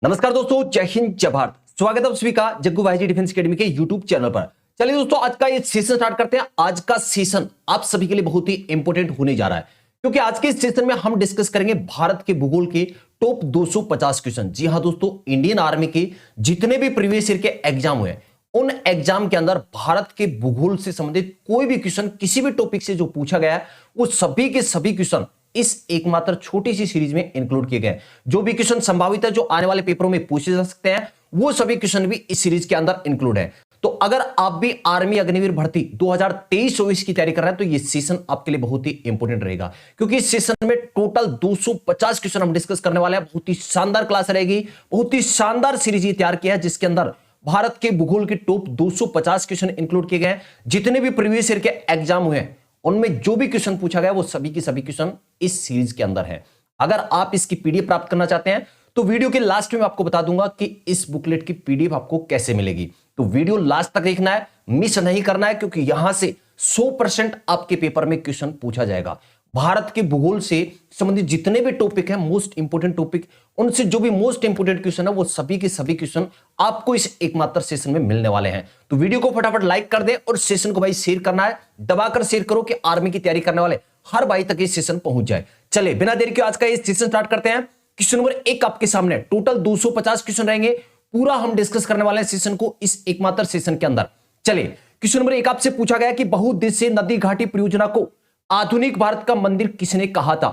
नमस्कार दोस्तों, जय हिंद जय भारत। स्वागत है आप सभी का जग्गू भाई जी डिफेंस एकेडमी के यूट्यूब चैनल पर। चलिए दोस्तों, आज का ये सेशन स्टार्ट करते हैं। आज का सेशन आप सभी के लिए बहुत ही इंपॉर्टेंट होने जा रहा है, क्योंकि आज के इस सेशन में हम डिस्कस करेंगे भारत के भूगोल के टॉप 250 क्वेश्चन। जी हां दोस्तों, इंडियन आर्मी के जितने भी प्रीवियस ईयर के एग्जाम हुए, उन एग्जाम के अंदर भारत के भूगोल से संबंधित कोई भी क्वेश्चन किसी भी टॉपिक से जो पूछा गया है, वो सभी के सभी क्वेश्चन इस एकमात्र छोटी सी सीरीज में इंक्लूड किए गए। जो भी क्वेश्चन संभावित है जो आने वाले पेपरों में पूछे जा सकते हैं, वो सभी क्वेश्चन भी इस सीरीज के अंदर इंक्लूड है। तो अगर आप भी आर्मी अग्निवीर भर्ती 2023-24 की तैयारी कर रहे हैं, तो ये सेशन आपके लिए बहुत ही इंपॉर्टेंट रहेगा, क्योंकि इस सेशन में टोटल 250 क्वेश्चन हम डिस्कस करने वाले हैं। बहुत ही शानदार क्लास रहेगी, बहुत ही शानदार सीरीज ये तैयार किया है, जिसके अंदर भारत के भूगोल के टॉप 250 क्वेश्चन इंक्लूड किए गए हैं। जितने भी प्रीवियस ईयर के एग्जाम हुए हैं, उनमें जो भी क्वेश्चन पूछा गया वो सभी के सभी क्वेश्चन इस सीरीज के अंदर है। अगर आप इसकी पीडीएफ प्राप्त करना चाहते हैं, तो वीडियो के लास्ट में आपको बता दूंगा कि इस बुकलेट की पीडीएफ आपको कैसे मिलेगी। तो वीडियो लास्ट तक देखना है, मिस नहीं करना है, क्योंकि यहां से 100% आपके पेपर में क्वेश्चन पूछा जाएगा। भारत के भूगोल से संबंधित जितने भी टॉपिक हैं, मोस्ट इंपोर्टेंट टॉपिक, उनसे जो भी मोस्ट इंपोर्टेंट क्वेश्चन है, वो सभी के सभी क्वेश्चन आपको इस एकमात्र सेशन में मिलने वाले हैं। तो वीडियो को फटाफट लाइक कर दे और सेशन को भाई शेयर करना है, दबाकर शेयर करो कि आर्मी की तैयारी करने वाले हर भाई तक ये सेशन पहुंच जाए। चलिए बिना देरी के आज का ये सेशन स्टार्ट करते हैं। क्वेश्चन नंबर 1 आपके सामने, टोटल 250 क्वेश्चन रहेंगे। पूरा हम डिस्कस करने वाले हैं सेशन को इस एकमात्र सेशन के अंदर। चलिए, क्वेश्चन नंबर 1 आपसे पूछा गया कि बहुउद्देशीय नदी घाटी परियोजना को आधुनिक भारत का मंदिर किसने कहा था।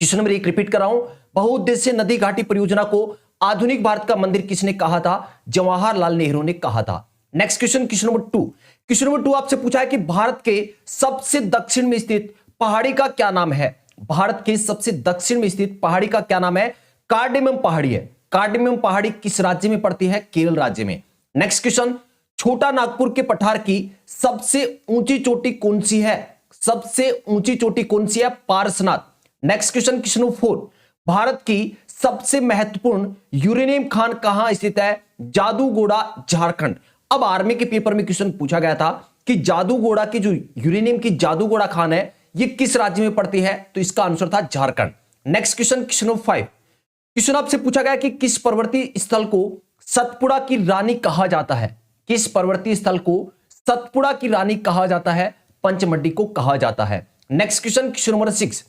क्वेश्चन नंबर 1 रिपीट कर रहा हूं, बहुउद्देशीय नदी घाटी परियोजना को आधुनिक भारत का मंदिर किसने कहा था। जवाहरलाल नेहरू ने कहा था। Next question, question number 2। Question number 2 आपसे पूछा है कि भारत के सबसे दक्षिण में स्थित पहाड़ी का क्या नाम है। भारत के सबसे दक्षिण में स्थित पहाड़ी का क्या नाम है। कार्डेमम पहाड़ी है। कार्डेमम पहाड़ी किस राज्य में पड़ती है। केरल राज्य में। नेक्स्ट क्वेश्चन, छोटा नागपुर के पठार की सबसे ऊंची चोटी कौन सी है। सबसे ऊंची चोटी कौन सी है। Parasnath. Next question, question number 4। Bharat की सबसे महत्वपूर्ण यूरेनियम खान कहां स्थित है। जादूगोड़ा, झारखंड। अब आर्मी के पेपर में क्वेश्चन पूछा गया था कि जादूगोड़ा की जो यूरेनियम की जादूगोड़ा खान है, ये किस राज्य में पड़ती है, तो इसका आंसर था Jharkhand. Next question, question number 5। Question आपसे पूछा गया कि किस पर्वतीय स्थल को सतपुड़ा की रानी कहा जाता है। किस पर्वतीय स्थल को सतपुड़ा की रानी कहा जाता है। पंचमढ़ी को कहा जाता है। Next question, question number 6।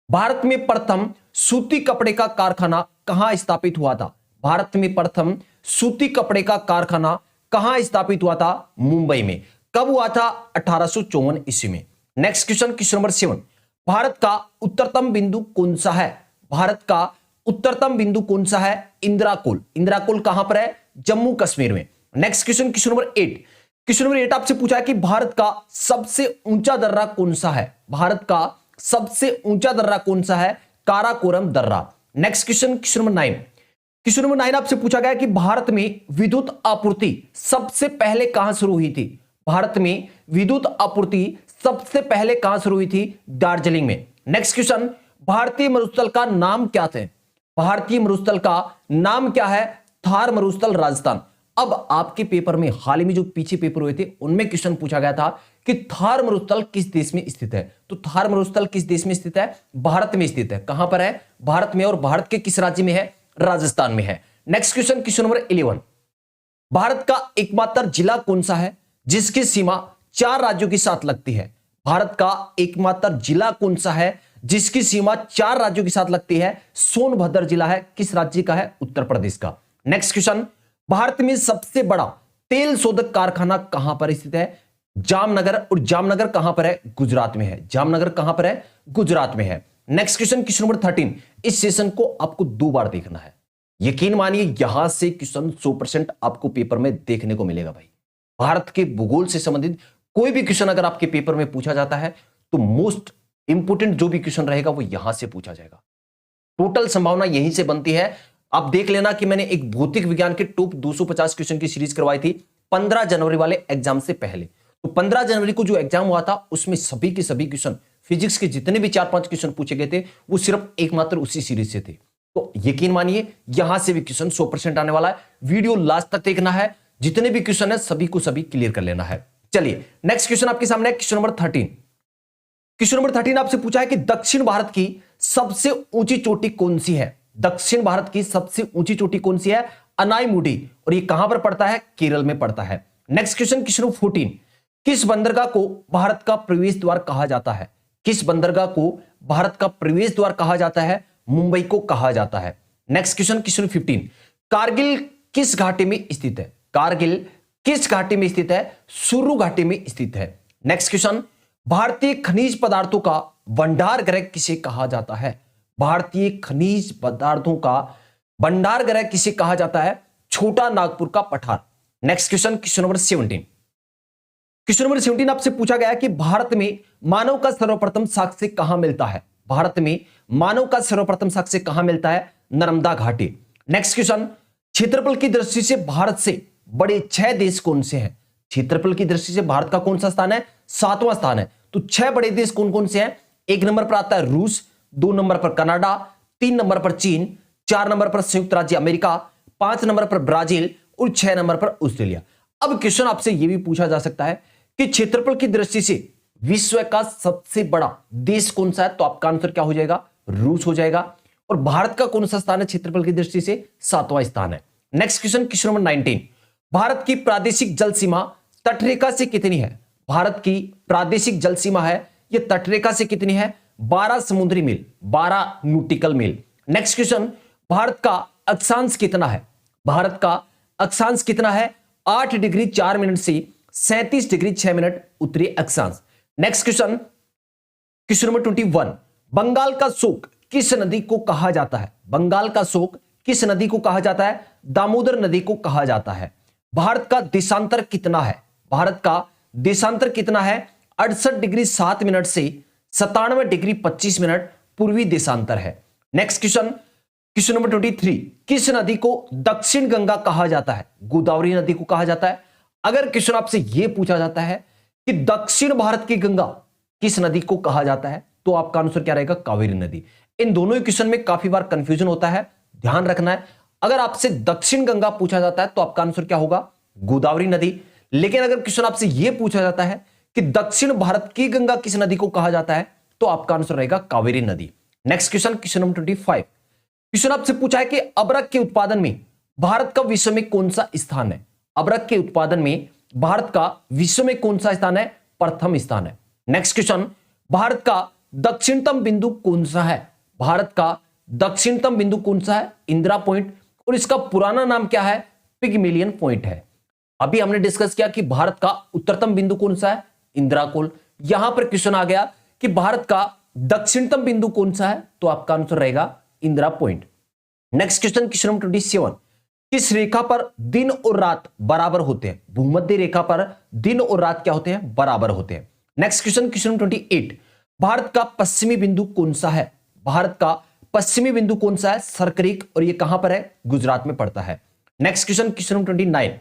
Bharat में प्रथम सूती कपड़े का कारखाना कहां स्थापित हुआ था। भारत में प्रथम सूती कपड़े का कारखाना कहां स्थापित हुआ था। मुंबई में। कब हुआ था। 1854 ईस्वी में। Next question, question number 7। Bharat का उत्तरतम बिंदु कौन सा है। भारत का उत्तरतम बिंदु कौन सा है। इंदिराकोल। इंदिराकोल कहां पर है। जम्मू कश्मीर में। Next question, question number 8। Question number 8 आपसे पूछा है कि भारत का सबसे ऊंचा दर्रा कौन सा है। भारत का सबसे ऊंचा दर्रा कौन सा है। काराकोरम दर्रा। Next question, question number 9। Question number 9 आपसे पूछा गया कि भारत में विद्युत आपूर्ति सबसे पहले कहां शुरू हुई थी। भारत में विद्युत आपूर्ति सबसे पहले कहां शुरू हुई थी। दार्जिलिंग में। नेक्स्ट क्वेश्चन, भारतीय मरुस्थल का नाम क्या थे। भारतीय मरुस्थल का नाम क्या है। थार मरुस्थल, राजस्थान। अब आपके पेपर में हाल ही में जो पीछे पेपर हुए थे, उनमें क्वेश्चन पूछा गया था कि थार मरुस्थल किस देश में स्थित है। तो थार मरुस्थल किस देश में स्थित है। भारत में स्थित है। कहां पर है। भारत में। और भारत के किस राज्य में है। राजस्थान में है। Next question, question number 11। Bharat का एकमात्र जिला कौन सा है जिसकी सीमा 4 राज्यों के साथ लगती है। भारत का एकमात्र जिला कौन सा है जिसकी सीमा 4 राज्यों के साथ लगती है। सोनभद्र जिला है। किस राज्य का है। उत्तर प्रदेश का। नेक्स्ट क्वेश्चन, भारत में सबसे बड़ा तेल शोधक कारखाना कहां पर स्थित है। जामनगर। और जामनगर कहां पर है। गुजरात में है। जामनगर कहां पर है। गुजरात में है। Next question, question number 13। इस सेशन को आपको 2 बार देखना है। यकीन मानिए, यहां से क्वेश्चन 100% आपको पेपर में देखने को मिलेगा भाई। भारत के भूगोल से संबंधित कोई भी क्वेश्चन अगर आपके पेपर में पूछा जाता है, तो मोस्ट इंपोर्टेंट जो भी क्वेश्चन रहेगा वो यहां से पूछा जाएगा। टोटल संभावना यहीं से बनती है। आप देख लेना कि मैंने एक भौतिक विज्ञान के टॉप 250 क्वेश्चन की सीरीज करवाई थी 15 जनवरी वाले एग्जाम से पहले। तो 15 जनवरी को जो एग्जाम हुआ था, उसमें सभी के सभी क्वेश्चन, फिजिक्स के जितने भी 4-5 क्वेश्चन पूछे गए थे, वो सिर्फ एकमात्र उसी सीरीज से थे। तो यकीन मानिए, यहां से भी क्वेश्चन 100% आने वाला है। वीडियो लास्ट तक देखना है। जितने भी क्वेश्चन है सभी को सभी क्लियर कर लेना है। चलिए, नेक्स्ट क्वेश्चन आपके सामने है, क्वेश्चन नंबर 13। क्वेश्चन नंबर 13 आपसे पूछा है कि दक्षिण भारत की सबसे ऊंची चोटी कौन सी है। दक्षिण भारत की सबसे ऊंची चोटी कौन सी है? अनाईमुडी, और ये कहां पर पड़ता है? केरल में पड़ता है। नेक्स्ट क्वेश्चन, क्वेश्चन नंबर 14, किस बंदरगाह को भारत का प्रवेश द्वार कहा जाता है? किस बंदरगाह को भारत का प्रवेश द्वार कहा जाता है? मुंबई को कहा जाता है। Next question, question number 15, Kargil किस घाटी में स्थित है? कारगिल किस घाटी में स्थित है? सुरु घाटी में स्थित है। नेक्स्ट क्वेश्चन, भारतीय खनिज पदार्थों का भंडार गृह किसे कहा जाता है? भारतीय खनिज पदार्थों का भंडार गृह किसे कहा जाता है? छोटा नागपुर का पठार। Next question, question number 17, question number 17 आपसे पूछा गया कि भारत में मानव का सर्वप्रथम साक्ष्य कहां मिलता है? भारत में मानव का सर्वप्रथम साक्ष्य कहां मिलता है? नर्मदा घाटी। नेक्स्ट क्वेश्चन, क्षेत्रफल की दृष्टि से भारत से बड़े 6 देश कौन से हैं? क्षेत्रफल की दृष्टि से भारत का कौन सा स्थान है? 7वां स्थान है। तो 6 बड़े देश कौन कौन से हैं? 1 नंबर पर आता है रूस, 2 नंबर पर कनाडा, 3 नंबर पर चीन, 4 नंबर पर संयुक्त राज्य अमेरिका, 5 नंबर पर ब्राजील और 6 नंबर पर ऑस्ट्रेलिया। अब क्वेश्चन आपसे यह भी पूछा जा सकता है कि क्षेत्रफल की दृष्टि से विश्व का सबसे बड़ा देश कौन सा है? तो आपका आंसर क्या हो जाएगा? रूस हो जाएगा। और भारत का कौन सा स्थान है क्षेत्रफल की दृष्टि से? 7वां स्थान है। Next question, question number 19, Bharat की प्रादेशिक जल सीमा तटरेखा से कितनी है? भारत की प्रादेशिक जल सीमा है ये तटरेखा से कितनी है? 12 समुद्री मील, 12 नॉटिकल मील। नेक्स्ट क्वेश्चन, भारत का अक्षांश कितना है? भारत का अक्षांश कितना है? 8 डिग्री 4 मिनट से 37 डिग्री 6 मिनट उत्तरी अक्षांश। Next question, question number 21, Bengal का शोक किस नदी को कहा जाता है? बंगाल का शोक किस नदी को कहा जाता है? दामोदर नदी को कहा जाता है। भारत का देशांतर कितना है? भारत का देशांतर कितना है? 68 डिग्री 7 मिनट से 97 डिग्री 25 मिनट पूर्वी देशांतर है। नेक्स्ट क्वेश्चन, क्वेश्चन नंबर 23, किस नदी को दक्षिण गंगा कहा जाता है? गोदावरी नदी को कहा जाता है। अगर क्वेश्चन आपसे यह पूछा जाता है कि दक्षिण भारत की गंगा किस नदी को कहा जाता है, तो आपका आंसर क्या रहेगा? कावेरी नदी। इन दोनों क्वेश्चन में काफी बार कंफ्यूजन होता है, ध्यान रखना है। अगर आपसे दक्षिण गंगा पूछा जाता है तो आपका आंसर क्या होगा? गोदावरी नदी। लेकिन अगर क्वेश्चन आपसे यह पूछा जाता है कि दक्षिण भारत की गंगा किस नदी को कहा जाता है, तो आपका आंसर रहेगा कावेरी नदी। Next question, question number 25, question आपसे पूछा है कि अबरक के उत्पादन में भारत का विश्व में कौन सा स्थान है? अबरक के उत्पादन में भारत का विश्व में कौन सा स्थान है? प्रथम स्थान है। नेक्स्ट क्वेश्चन, भारत का दक्षिणतम बिंदु कौन सा है? भारत का दक्षिणतम बिंदु कौन सा है? इंदिरा पॉइंट। और इसका पुराना नाम क्या है? पिगमिलियन पॉइंट है। अभी हमने डिस्कस किया कि भारत का उत्तरतम बिंदु कौन सा है? इंदिरा कोल। यहां पर क्वेश्चन आ गया कि भारत का दक्षिणतम बिंदु कौन सा है, तो आपका आंसर रहेगा Indira point. Next question, question number 27, किस रेखा पर दिन और रात बराबर होते हैं? भूमध्य रेखा पर दिन और रात क्या होते हैं? बराबर होते हैं। Next question, question number 28, Bharat का पश्चिमी बिंदु कौन सा है? भारत का पश्चिमी बिंदु कौन सा है? सरक्रीक, और ये कहां पर है? गुजरात में पड़ता है। Next question, question number 29,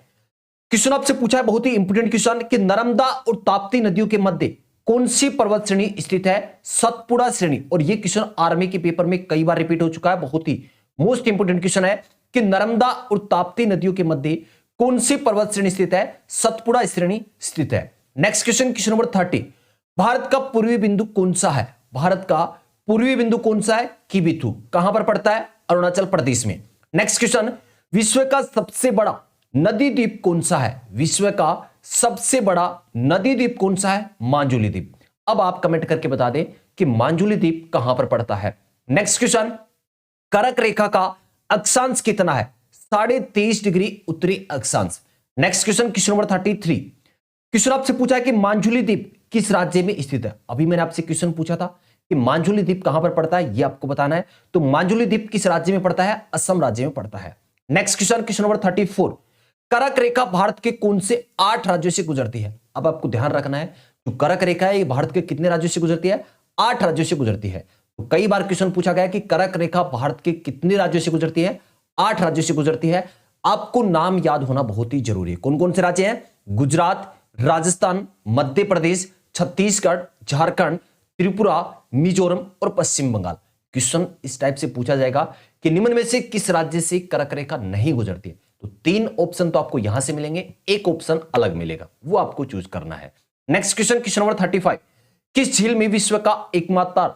question आपसे पूछा है बहुत ही इंपोर्टेंट क्वेश्चन कि नर्मदा और ताप्ती नदियों के मध्य कौन सी पर्वत श्रेणी स्थित है? सतपुड़ा श्रेणी। और यह क्वेश्चन आर्मी के पेपर में कई बार रिपीट हो चुका है, बहुत ही मोस्ट इंपोर्टेंट क्वेश्चन है कि नर्मदा और ताप्ती नदियों के मध्य कौन सी पर्वत श्रेणी स्थित है? सतपुड़ा श्रेणी स्थित है। Next question, question number 30, Bharat का पूर्वी बिंदु कौन सा है? भारत का पूर्वी बिंदु कौन सा है? किबिथु। कहां पर पड़ता है? अरुणाचल प्रदेश में। नेक्स्ट क्वेश्चन, विश्व का सबसे बड़ा नदी द्वीप कौन सा है? विश्व का सबसे बड़ा नदी द्वीप कौन सा है? मांजुली द्वीप। अब आप कमेंट करके बता दें कि मांजुली द्वीप कहां पर पड़ता है। नेक्स्ट क्वेश्चन, कर्क रेखा का अक्षांश कितना है? 23.5 डिग्री उत्तरी अक्षांश। Next question, question number 33, question आपसे पूछा है कि मांजुली द्वीप किस राज्य में स्थित है? अभी मैंने आपसे क्वेश्चन पूछा था कि मांजुली द्वीप कहां पर पड़ता है, यह आपको बताना है। तो मांजुली द्वीप किस राज्य में पड़ता है? असम राज्य में पड़ता है। नेक्स्ट क्वेश्चन, क्वेश्चन नंबर 34, कर्क रेखा भारत के कौन से 8 राज्यों से गुजरती है? अब आपको ध्यान रखना है, जो कर्क रेखा है ये भारत के कितने राज्यों से गुजरती है? 8 राज्यों से गुजरती है। तो कई बार क्वेश्चन पूछा गया कि कर्क रेखा भारत के कितने राज्यों से गुजरती है? 8 राज्यों से गुजरती है। आपको नाम याद होना बहुत ही जरूरी है। कौन कौन से राज्य हैं? गुजरात, राजस्थान, मध्य प्रदेश, छत्तीसगढ़, झारखंड, त्रिपुरा, मिजोरम और पश्चिम बंगाल। क्वेश्चन इस टाइप से पूछा जाएगा कि निम्न में से किस राज्य से कर्क रेखा नहीं गुजरती है? तो 3 ऑप्शन तो आपको यहां से मिलेंगे, एक ऑप्शन अलग मिलेगा, वो आपको चूज करना है। नेक्स्ट क्वेश्चन, क्वेश्चन नंबर 35, किस झील में विश्व का एकमात्र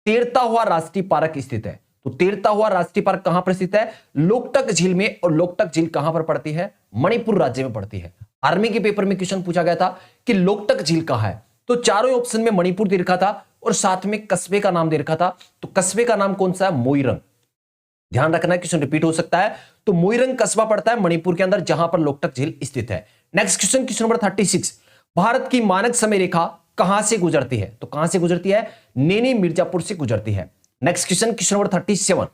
तैरता हुआ राष्ट्रीय पार्क स्थित है? तो तैरता हुआ राष्ट्रीय पार्क कहां पर स्थित है? लोकटक झील में। और लोकटक झील कहां पर पड़ती है? मणिपुर राज्य में पड़ती है। आर्मी के पेपर में क्वेश्चन पूछा गया था कि लोकटक झील कहां है, तो चारों ऑप्शन में मणिपुर दे रखा था और साथ में कस्बे का नाम दे रखा था। तो कस्बे का नाम कौन सा है? मोइरंग। ध्यान रखना, क्वेश्चन रिपीट हो सकता है। तो मोइरंग कस्बा पड़ता है मणिपुर के अंदर, जहां पर लोकटक झील स्थित है। Next question, question number 36, Bharat की मानक समय रेखा कहां से गुजरती है? तो कहां से गुजरती है? नैनी मिर्जापुर से गुजरती है। Next question, question number 37,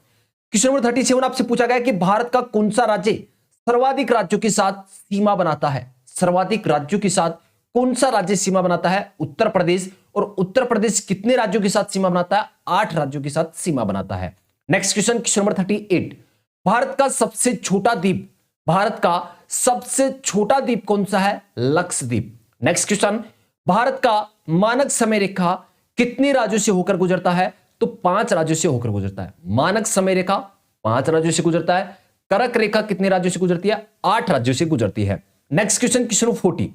question number 37 आपसे पूछा गया कि भारत का कौन सा राज्य सर्वाधिक राज्यों के साथ सीमा बनाता है? सर्वाधिक राज्यों के साथ कौन सा राज्य सीमा बनाता है? उत्तर प्रदेश। और उत्तर प्रदेश कितने राज्यों के साथ सीमा बनाता है? 8 राज्यों के साथ सीमा बनाता है। Next question, question number 38, Bharat का सबसे छोटा द्वीप, भारत का सबसे छोटा द्वीप कौन सा है? लक्षद्वीप। नेक्स्ट क्वेश्चन, भारत का मानक समय रेखा कितने राज्यों से होकर गुजरता है? तो 5 राज्यों से होकर गुजरता है। मानक समय रेखा 5 राज्यों से गुजरता है। कर्क रेखा कितने राज्यों से गुजरती है? 8 राज्यों से गुजरती है। नेक्स्ट क्वेश्चन, क्वेश्चन 40,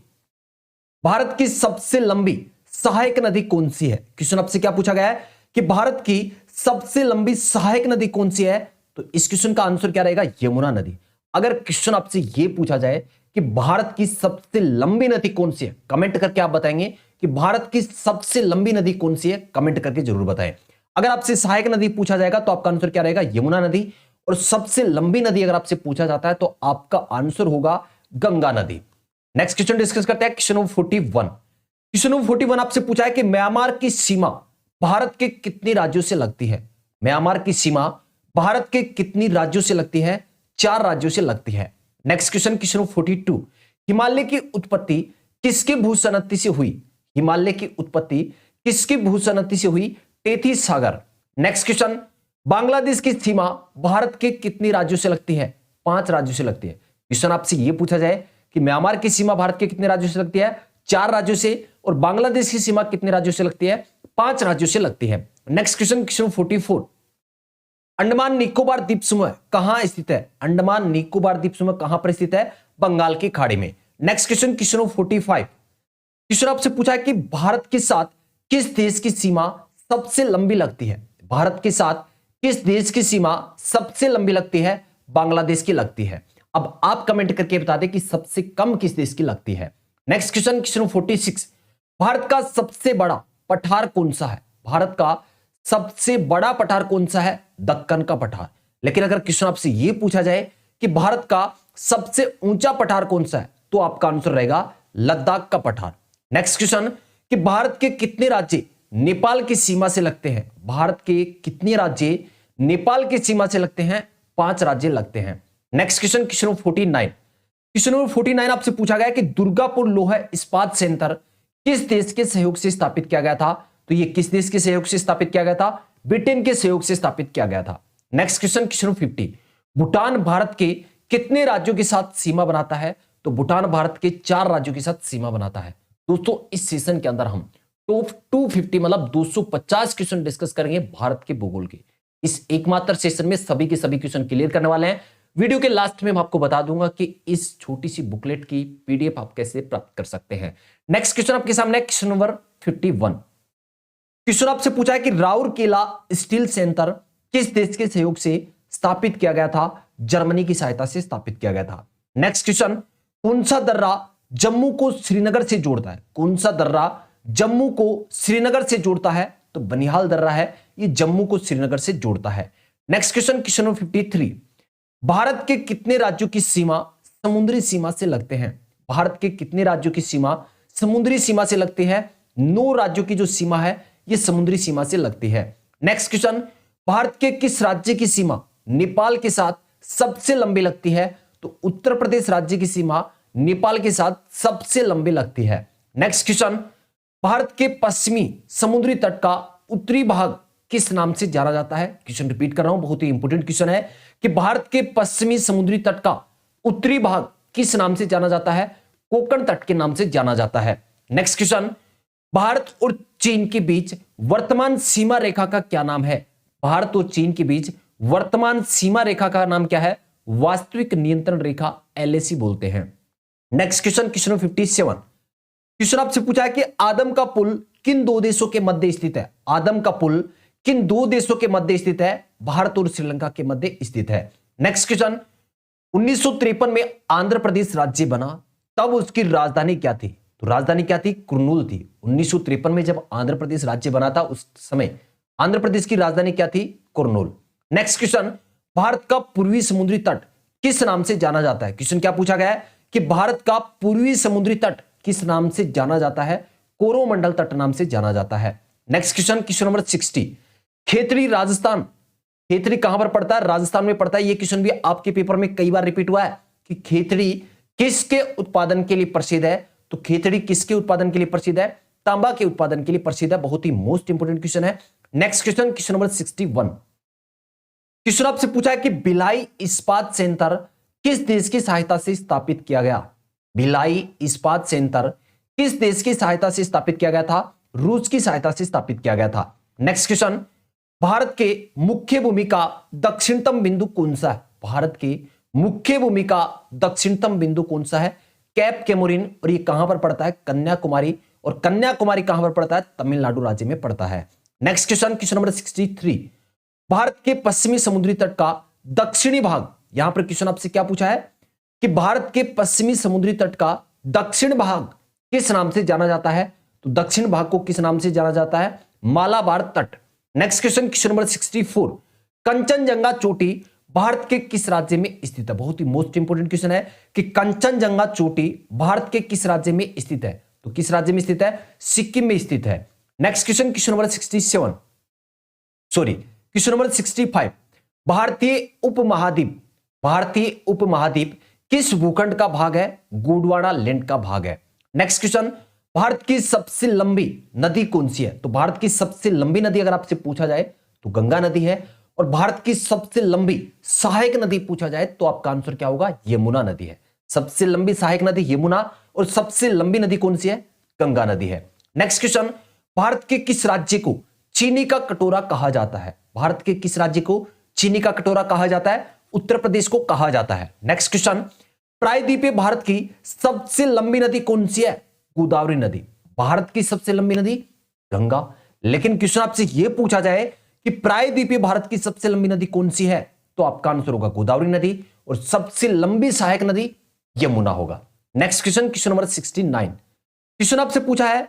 भारत की सबसे लंबी सहायक नदी कौन सी है? क्वेश्चन आपसे क्या पूछा गया है कि भारत की सबसे लंबी सहायक नदी कौन सी है? तो इस क्वेश्चन का आंसर क्या रहेगा? यमुना नदी। अगर क्वेश्चन आपसे यह पूछा जाए कि भारत की सबसे लंबी नदी कौन सी है, कमेंट करके आप बताएंगे कि भारत की सबसे लंबी नदी कौन सी है, कमेंट करके जरूर बताएं। अगर आपसे सहायक नदी पूछा जाएगा तो आपका आंसर क्या रहेगा? यमुना नदी। और सबसे लंबी नदी अगर आपसे पूछा जाता है तो आपका आंसर होगा गंगा नदी। नेक्स्ट क्वेश्चन डिस्कस करते हैं, क्वेश्चन नंबर 41। क्वेश्चन नंबर 41 आपसे पूछा है कि म्यांमार की सीमा भारत के कितने राज्यों से लगती है? म्यांमार की सीमा भारत के कितनी राज्यों से लगती है? 4 राज्यों से लगती है। Next question, question number 42, Himalaya की उत्पत्ति किसके भूसनति से हुई? हिमालय की उत्पत्ति किसके भूसनति से हुई? टेथिस सागर। नेक्स्ट क्वेश्चन, बांग्लादेश की सीमा भारत के कितने राज्यों से लगती है? 5 राज्यों से लगती है। क्वेश्चन आपसे यह पूछा जाए कि म्यांमार की सीमा भारत के कितने राज्यों से लगती है? 4 राज्यों से। और बांग्लादेश की सीमा कितने राज्यों से लगती है? 5 राज्यों से लगती है। Next question, question 44, Andaman Nicobar द्वीप समूह कहां स्थित है? अंडमान निकोबार द्वीप समूह कहां पर स्थित है? बंगाल की खाड़ी में। नेक्स्ट क्वेश्चन, क्वेश्चन 45, क्वेश्चन आपसे पूछा है कि भारत के साथ किस देश की सीमा सबसे लंबी लगती है? भारत के साथ किस देश की सीमा सबसे लंबी लगती है? बांग्लादेश की लगती है। अब आप कमेंट करके बता दें कि सबसे कम किस देश की लगती है। नेक्स्ट क्वेश्चन, क्वेश्चन 46, भारत का सबसे बड़ा पठार कौन सा है? भारत का सबसे बड़ा पठार कौन सा है? दक्कन का पठार। लेकिन अगर क्वेश्चन आपसे यह पूछा जाए कि भारत का सबसे ऊंचा पठार कौन सा है, तो आपका आंसर रहेगा लद्दाख का पठार। नेक्स्ट क्वेश्चन, कि भारत के कितने राज्य नेपाल की सीमा से लगते हैं? भारत के कितने राज्य नेपाल की सीमा से लगते हैं? 5 राज्य लगते हैं। Next question, question 49, question number 49 आपसे पूछा गया कि दुर्गापुर लौह इस्पात संयंत्र किस देश के सहयोग से स्थापित किया गया था? तो ये किस देश के सहयोग से स्थापित किया गया था? ब्रिटेन के सहयोग से स्थापित किया गया था। Next question, question 50, Bhutan Bharat के कितने राज्यों के साथ सीमा बनाता है? तो भूटान भारत के 4 राज्यों के साथ सीमा बनाता है। दोस्तों, इस सेशन के अंदर हम टॉप 250 मतलब 250 क्वेश्चन डिस्कस करेंगे भारत के भूगोल के। इस एकमात्र सेशन में सभी के सभी क्वेश्चन क्लियर करने वाले हैं। वीडियो के लास्ट में मैं आपको बता दूंगा कि इस छोटी सी बुकलेट की पीडीएफ आप कैसे प्राप्त कर सकते हैं। नेक्स्ट क्वेश्चन आपके सामने, क्वेश्चन नंबर 51, क्वेश्चन आपसे पूछा है कि राउरकेला स्टील सेंटर किस देश के सहयोग से स्थापित किया गया था? जर्मनी की सहायता से स्थापित किया गया था। नेक्स्ट क्वेश्चन, कौन सा दर्रा जम्मू को श्रीनगर से जोड़ता है? कौन सा दर्रा जम्मू को श्रीनगर से जोड़ता है? तो बनिहाल दर्रा है, ये जम्मू को श्रीनगर से जोड़ता है। Next question, question number 53, Bharat के कितने राज्यों की सीमा समुद्री सीमा से लगते हैं? भारत के कितने राज्यों की सीमा समुद्री सीमा से लगती है? 9 राज्यों की जो सीमा है ये समुद्री सीमा से लगती है। नेक्स्ट क्वेश्चन, भारत के किस राज्य की सीमा नेपाल के साथ सबसे लंबी लगती है? तो उत्तर प्रदेश राज्य की सीमा नेपाल के साथ सबसे लंबी लगती है। नेक्स्ट क्वेश्चन, भारत के पश्चिमी समुद्री तट का उत्तरी भाग किस नाम से जाना जाता है? क्वेश्चन रिपीट कर रहा हूं, बहुत ही इंपोर्टेंट क्वेश्चन है कि भारत के पश्चिमी समुद्री तट का उत्तरी भाग किस नाम से जाना जाता है? कोंकण तट के नाम से जाना जाता है। नेक्स्ट क्वेश्चन, भारत और चीन के बीच वर्तमान सीमा रेखा का क्या नाम है? भारत और चीन के बीच वर्तमान सीमा रेखा का नाम क्या है? वास्तविक नियंत्रण रेखा, एलएसी बोलते हैं। नेक्स्ट क्वेश्चन, क्वेश्चन 57, क्वेश्चन आपसे पूछा है कि आदम का पुल किन 2 देशों के मध्य स्थित है? आदम का पुल किन 2 देशों के मध्य स्थित है? भारत और श्रीलंका के मध्य स्थित है। नेक्स्ट क्वेश्चन, 1953 में आंध्र प्रदेश राज्य बना, तब उसकी राजधानी क्या थी? तो राजधानी क्या थी? कुर्नूल थी। 1953 में जब आंध्र प्रदेश राज्य बना था उस समय आंध्र प्रदेश की राजधानी क्या थी? कुर्नूल। नेक्स्ट क्वेश्चन, भारत का पूर्वी समुद्री तट किस नाम से जाना जाता है? क्वेश्चन क्या पूछा गया है कि भारत का पूर्वी समुद्री तट किस नाम से जाना जाता है? कोरोमंडल तट नाम से जाना जाता है। Next question, question number 60, Khetri Rajasthan, Khetri कहां पर पड़ता है? राजस्थान में पड़ता है। यह क्वेश्चन भी आपके पेपर में कई बार रिपीट हुआ है कि खेतड़ी किसके उत्पादन के लिए प्रसिद्ध है? तो खेतड़ी किसके उत्पादन के लिए प्रसिद्ध है? तांबा के उत्पादन के लिए प्रसिद्ध है। बहुत ही मोस्ट इंपोर्टेंट क्वेश्चन है। Next question, question number 61, question आपसे पूछा है कि भिलाई इस्पात संयंत्र किस देश की सहायता से स्थापित किया गया? भिलाई इस्पात संयंत्र किस देश की सहायता से स्थापित किया गया था? रूस की सहायता से स्थापित किया गया था। नेक्स्ट क्वेश्चन, भारत के मुख्य भूमि का दक्षिणतम बिंदु कौन सा है? भारत के मुख्य भूमि का दक्षिणतम बिंदु कौन सा है? कैप केमोरिन, और ये कहां पर पड़ता है? कन्याकुमारी। और कन्याकुमारी कहां पर पड़ता है? तमिलनाडु राज्य में पड़ता है। Next question, question number 63, Bharat के पश्चिमी समुद्री तट का दक्षिणी भाग, यहां पर क्वेश्चन आपसे क्या पूछा है कि भारत के पश्चिमी समुद्री तट का दक्षिण भाग किस नाम से जाना जाता है? तो दक्षिण भाग को किस नाम से जाना जाता है? मालाबार तट। Next question, question number 64, Kanchenjunga चोटी भारत के किस राज्य में स्थित है? बहुत ही मोस्ट इंपोर्टेंट क्वेश्चन है कि कंचनजंगा चोटी भारत के किस राज्य में स्थित है? तो किस राज्य में स्थित है? सिक्किम में स्थित है। Next question, question number 67, sorry question number 65, भारतीय उपमहाद्वीप, भारतीय उपमहाद्वीप किस भूखंड का भाग है? गोंडवाना लैंड का भाग है। नेक्स्ट क्वेश्चन, भारत की सबसे लंबी नदी कौन सी है? तो भारत की सबसे लंबी नदी अगर आपसे पूछा जाए तो गंगा नदी है। और भारत की सबसे लंबी सहायक नदी पूछा जाए तो आपका आंसर क्या होगा? यमुना नदी है। सबसे लंबी सहायक नदी यमुना, और सबसे लंबी नदी कौन सी है? गंगा नदी है। नेक्स्ट क्वेश्चन, भारत के किस राज्य को चीनी का कटोरा कहा जाता है? भारत के किस राज्य को चीनी का कटोरा कहा जाता है? उत्तर प्रदेश को कहा जाता है। नेक्स्ट क्वेश्चन, प्रायद्वीपीय भारत की सबसे लंबी नदी कौन सी है? गोदावरी नदी। भारत की सबसे लंबी नदी गंगा। लेकिन क्वेश्चन आपसे यह पूछा जाए कि प्रायद्वीपीय भारत की सबसे लंबी नदी कौन सी है? तो आपका आंसर होगा गोदावरी नदी, और सबसे लंबी सहायक नदी यमुना होगा। Next question, question number 69, question आपसे पूछा है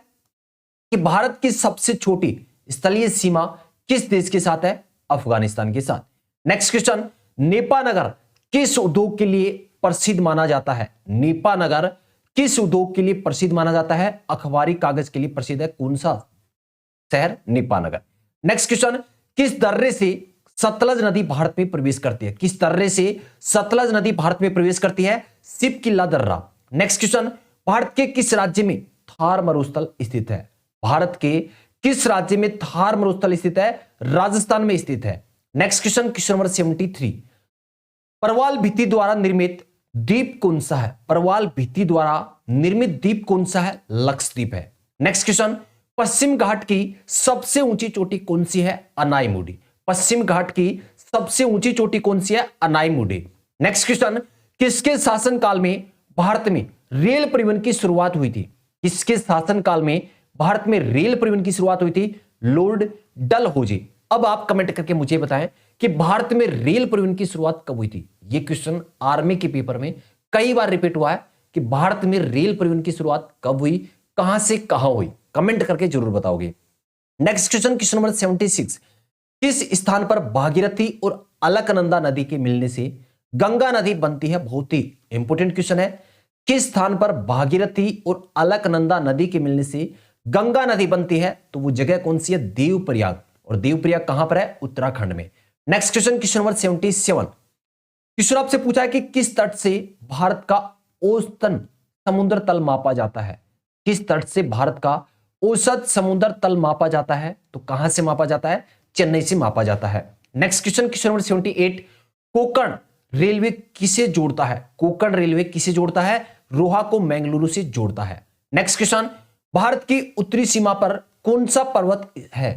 कि भारत की सबसे छोटी स्थलीय सीमा किस देश के साथ है? अफगानिस्तान के साथ। नेक्स्ट क्वेश्चन, नेपा नगर किस उद्योग के लिए प्रसिद्ध माना जाता है? नेपा नगर किस उद्योग के लिए प्रसिद्ध माना जाता है? अखबारी कागज के लिए प्रसिद्ध है। कौन सा शहर? नेपा नगर। नेक्स्ट क्वेश्चन, किस दर्रे से सतलज नदी भारत में प्रवेश करती है? किस दर्रे से सतलज नदी भारत में प्रवेश करती है? सिपकिल्ला दर्रा। नेक्स्ट क्वेश्चन, भारत के किस राज्य में थार मरुस्थल स्थित है? भारत के किस राज्य में थार मरुस्थल स्थित है? राजस्थान में स्थित है। नेक्स्ट क्वेश्चन, क्वेश्चन नंबर 73, परवाल भित्ति द्वारा निर्मित द्वीप कौन सा है? परवाल भित्ति द्वारा निर्मित द्वीप कौन सा है? लक्षद्वीप है। नेक्स्ट क्वेश्चन, पश्चिम घाट की सबसे ऊंची चोटी कौन सी है? अनाईमुडी। पश्चिम घाट की सबसे ऊंची चोटी कौन सी है? अनाईमुडी। नेक्स्ट क्वेश्चन, किसके शासनकाल में भारत में रेल परिवहन की शुरुआत हुई थी? किसके शासनकाल में भारत में रेल परिवहन की शुरुआत हुई थी? लॉर्ड डलहौजी। अब आप कमेंट करके मुझे बताएं कि भारत में रेल परिवहन की शुरुआत कब हुई थी? यह क्वेश्चन आर्मी के पेपर में कई बार रिपीट हुआ है कि भारत में रेल परिवहन की शुरुआत कब हुई, कहां से कहां हुई। कमेंट करके जरूर बताओगे। नेक्स्ट क्वेश्चन, क्वेश्चन नंबर 76, किस स्थान पर भागीरथी और अलकनंदा नदी के मिलने से गंगा नदी बनती है? बहुत ही इंपोर्टेंट क्वेश्चन है। किस स्थान पर भागीरथी और अलकनंदा नदी के मिलने से गंगा नदी बनती है? तो वो जगह कौन सी है? देवप्रयाग। और देवप्रयाग कहां पर है? उत्तराखंड में। Next question, question number 77, question आपसे पूछा है कि किस तट से भारत का औसतन समुद्र तल मापा जाता है? किस तट से भारत का औसत समुद्र तल मापा जाता है? तो कहां से मापा जाता है? चेन्नई से मापा जाता है। Next question, question number 78, Konkan railway किसे जोड़ता है? कोंकण रेलवे किसे जोड़ता है? रोहा को मंगलुरु से जोड़ता है। नेक्स्ट क्वेश्चन, भारत की उत्तरी सीमा पर कौन सा पर्वत है?